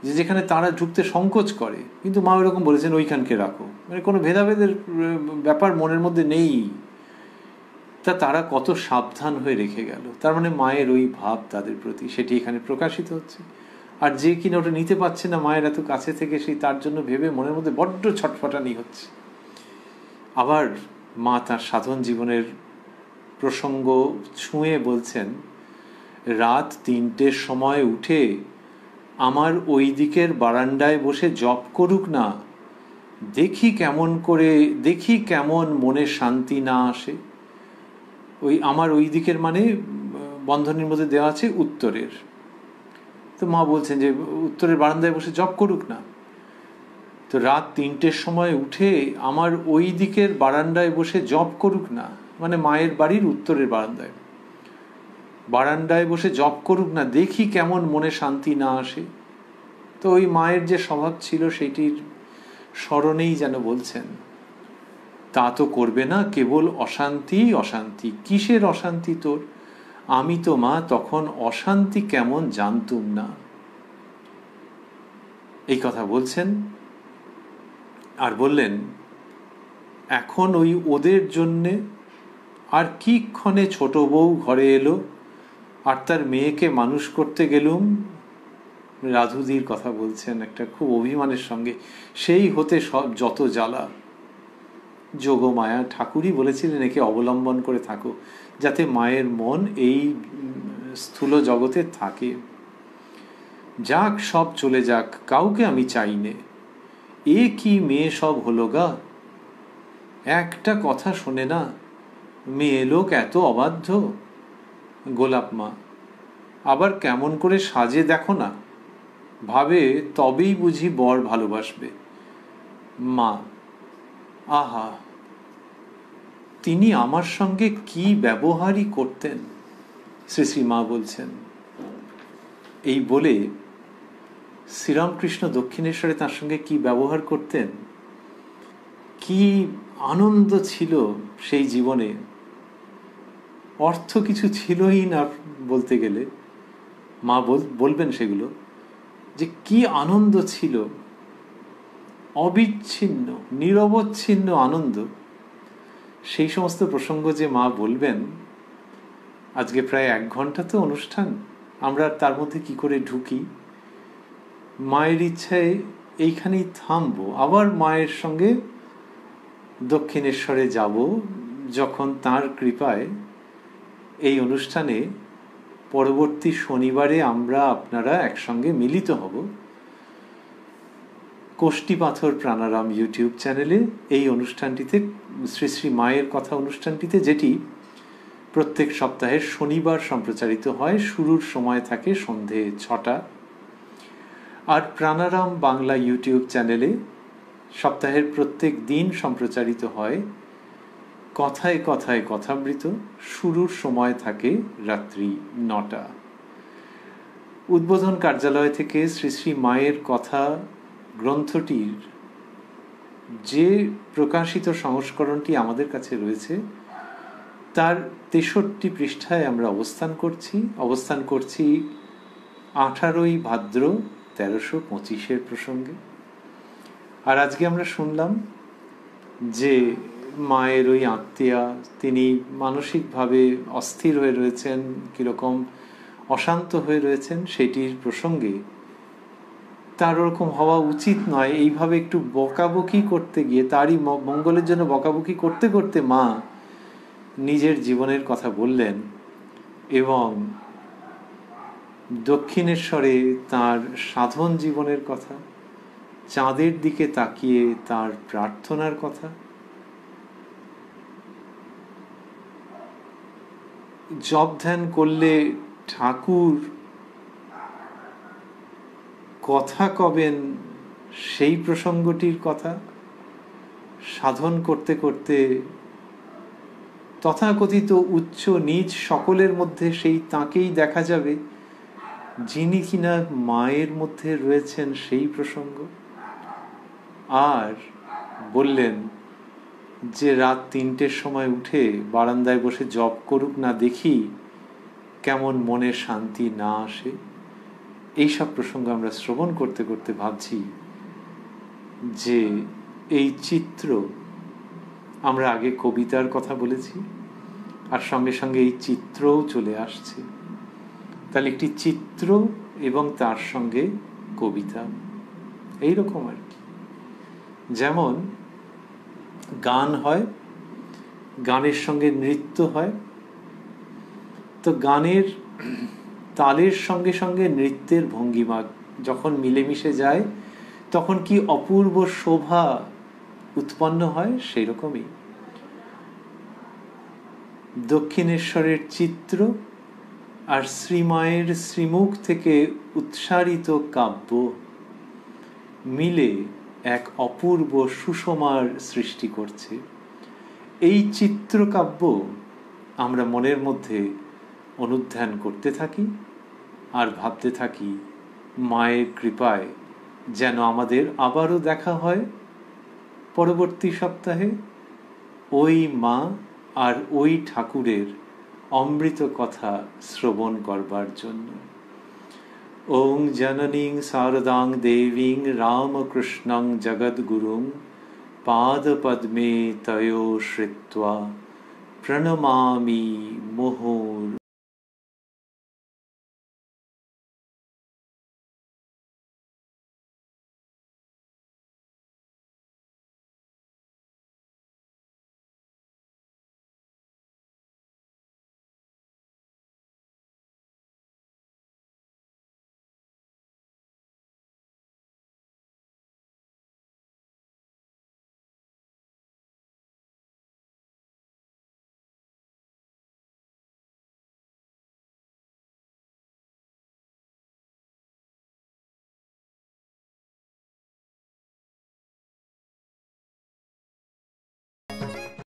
যে যেখানে তারা ঢুকতে সংকোচ করে। কিন্তু মা ওইরকম বলেছেন ওইখানকে রাখো, মানে কোনো ভেদাভেদের ব্যাপার মনের মধ্যে নেই। তারা কত সাবধান হয়ে রেখে গেল। তার মানে মায়ের ওই ভাব তাদের প্রতি, সেটি এখানে প্রকাশিত হচ্ছে। আর যে কিনা ওটা নিতে পারছে না মায়ের এত কাছে থেকে, সেই তার জন্য ভেবে মনের মধ্যে বড্ড ছটফটানি হচ্ছে। আবার মা তার সাধন জীবনের প্রসঙ্গ ছুঁয়ে বলছেন, রাত 3টের সময় উঠে আমার ওই দিকের বারান্দায় বসে জপ করুক না, দেখি কেমন মনে শান্তি না আসে। ওই আমার ওই দিকের মানে বন্ধনীর মধ্যে দেওয়া আছে উত্তরের। তো মা বলছেন যে উত্তরের বারান্দায় বসে জপ করুক না। তো রাত 3টের সময় উঠে আমার ওই দিকের বারান্দায় বসে জপ করুক না, মানে মায়ের বাড়ির উত্তরের বারান্দায় বসে জপ করুক না, দেখি কেমন মনে শান্তি না আসে। তো ওই মায়ের যে স্বভাব ছিল সেটির স্মরণেই যেন বলছেন, তা তো করবে না, কেবল অশান্তি অশান্তি। কিসের অশান্তি তোর? আমি তো মা তখন অশান্তি কেমন জানতুম না। এই কথা বলছেন। আর বললেন, এখন ওই ওদের জন্যে আর কি ক্ষণে ছোট বউ ঘরে এলো, আর তার মেয়েকে মানুষ করতে গেলুম। রাধুদির কথা বলছেন একটা খুব অভিমানের সঙ্গে। সেই হতে সব যত জ্বালা। যোগমায়া ঠাকুরই বলেছিলেন একে অবলম্বন করে থাকো, যাতে মায়ের মন এই স্থূল জগতে থাকে। যাক সব চলে যাক, কাউকে আমি চাই নে। এ কি মেয়ে সব হলো গা, একটা কথা শোনে না, মেয়ে লোক এত অবাধ্য। গোলাপ মা, আবার কেমন করে সাজে দেখো না, ভাবে তবেই বুঝি বর ভালোবাসবে। মা, আহা, তিনি আমার সঙ্গে কি ব্যবহারই করতেন। শ্রী শ্রী মা বলছেন, এই বলে শ্রীরামকৃষ্ণ দক্ষিণেশ্বরে তার সঙ্গে কি ব্যবহার করতেন, কি আনন্দ ছিল সেই জীবনে। অর্থ কিছু ছিলই না বলতে গেলে, মা বলবেন সেগুলো, যে কি আনন্দ ছিল, অবিচ্ছিন্ন নিরবচ্ছিন্ন আনন্দ। সেই সমস্ত প্রসঙ্গ যে মা বলবেন, আজকে প্রায় 1 ঘন্টা তো অনুষ্ঠান, আমরা তার মধ্যে কি করে ঢুকি। মায়ের ইচ্ছায় এইখানেই থামবো, আবার মায়ের সঙ্গে দক্ষিণেশ্বরে যাব, যখন তার কৃপায় এই অনুষ্ঠানে পরবর্তী শনিবারে আমরা আপনারা একসঙ্গে মিলিত হব কোষ্ঠী পাথর প্রাণারাম ইউটিউব চ্যানেলে। এই অনুষ্ঠানটিতে, শ্রী শ্রী মায়ের কথা অনুষ্ঠানটিতে, যেটি প্রত্যেক সপ্তাহের শনিবার সম্প্রচারিত হয়। শুরুর সময় থাকে সন্ধে 6টা। আর প্রাণারাম বাংলা ইউটিউব চ্যানেলে সপ্তাহের প্রত্যেক দিন সম্প্রচারিত হয় কথায় কথায় কথামৃত। শুরুর সময় থাকে রাত্রি 9টা। উদ্বোধন কার্যালয় থেকে শ্রী শ্রী মায়ের কথা গ্রন্থটির যে প্রকাশিত সংস্করণটি আমাদের কাছে রয়েছে, তার 63 পৃষ্ঠায় আমরা অবস্থান করছি 18ই ভাদ্র 1325 প্রসঙ্গে। আর আজকে আমরা শুনলাম যে মায়ের ওই আত্মীয়া, তিনি মানসিকভাবে অস্থির হয়ে রয়েছেন, কিরকম অশান্ত হয়ে রয়েছেন, সেটির প্রসঙ্গে তার ওরকম হওয়া উচিত নয়, এইভাবে একটু বকাবকি করতে গিয়ে, তারই মঙ্গলের জন্য বকাবকি করতে করতে মা নিজের জীবনের কথা বললেন এবং দক্ষিণেশ্বরে তার সাধন জীবনের কথা, চাঁদের দিকে তাকিয়ে তার প্রার্থনার কথা, জপ ধ্যান করলে ঠাকুর কথা কবেন সেই প্রসঙ্গটির কথা, সাধন করতে করতে তথাকথিত উচ্চ নীচ সকলের মধ্যে সেই তাঁকেই দেখা যাবে যিনি কিনা মায়ের মধ্যে রয়েছেন, সেই প্রসঙ্গ। আর বললেন যে রাত 3টের সময় উঠে বারান্দায় বসে জপ করুক না, দেখি কেমন মনে শান্তি না আসে। এইসব প্রসঙ্গ আমরা শ্রবণ করতে করতে ভাবছি যে এই চিত্র, আমরা আগে কবিতার কথা বলেছি, আর সঙ্গে সঙ্গে এই চিত্রও চলে আসছে। তাহলে একটি চিত্র এবং তার সঙ্গে কবিতা, এইরকম আর কি। যেমন গান হয়, গানের সঙ্গে নৃত্য হয়, তো গানের তালের সঙ্গে সঙ্গে নৃত্যের ভঙ্গিমা যখন মিলেমিশে যায়, তখন কি অপূর্ব শোভা উৎপন্ন হয়। সেই রকমই দক্ষিণেশ্বরের চিত্র আর শ্রীমায়ের শ্রীমুখ থেকে উৎসারিত কাব্য মিলে এক অপূর্ব সুষমার সৃষ্টি করছে। এই চিত্রকাব্য আমরা মনের মধ্যে অনুধ্যান করতে থাকি আর ভাবতে থাকি, মায়ের কৃপায় যেন আমাদের আবারও দেখা হয় পরবর্তী সপ্তাহে ওই মা আর ওই ঠাকুরের অমৃত কথা শ্রবণ করবার জন্য। ওং জননীং শারদাং দেবীং রামকৃষ্ণং জগদ্গুরুং পাদপদ্মে তয়োশ্রিত্বা প্রণমামি মুহুর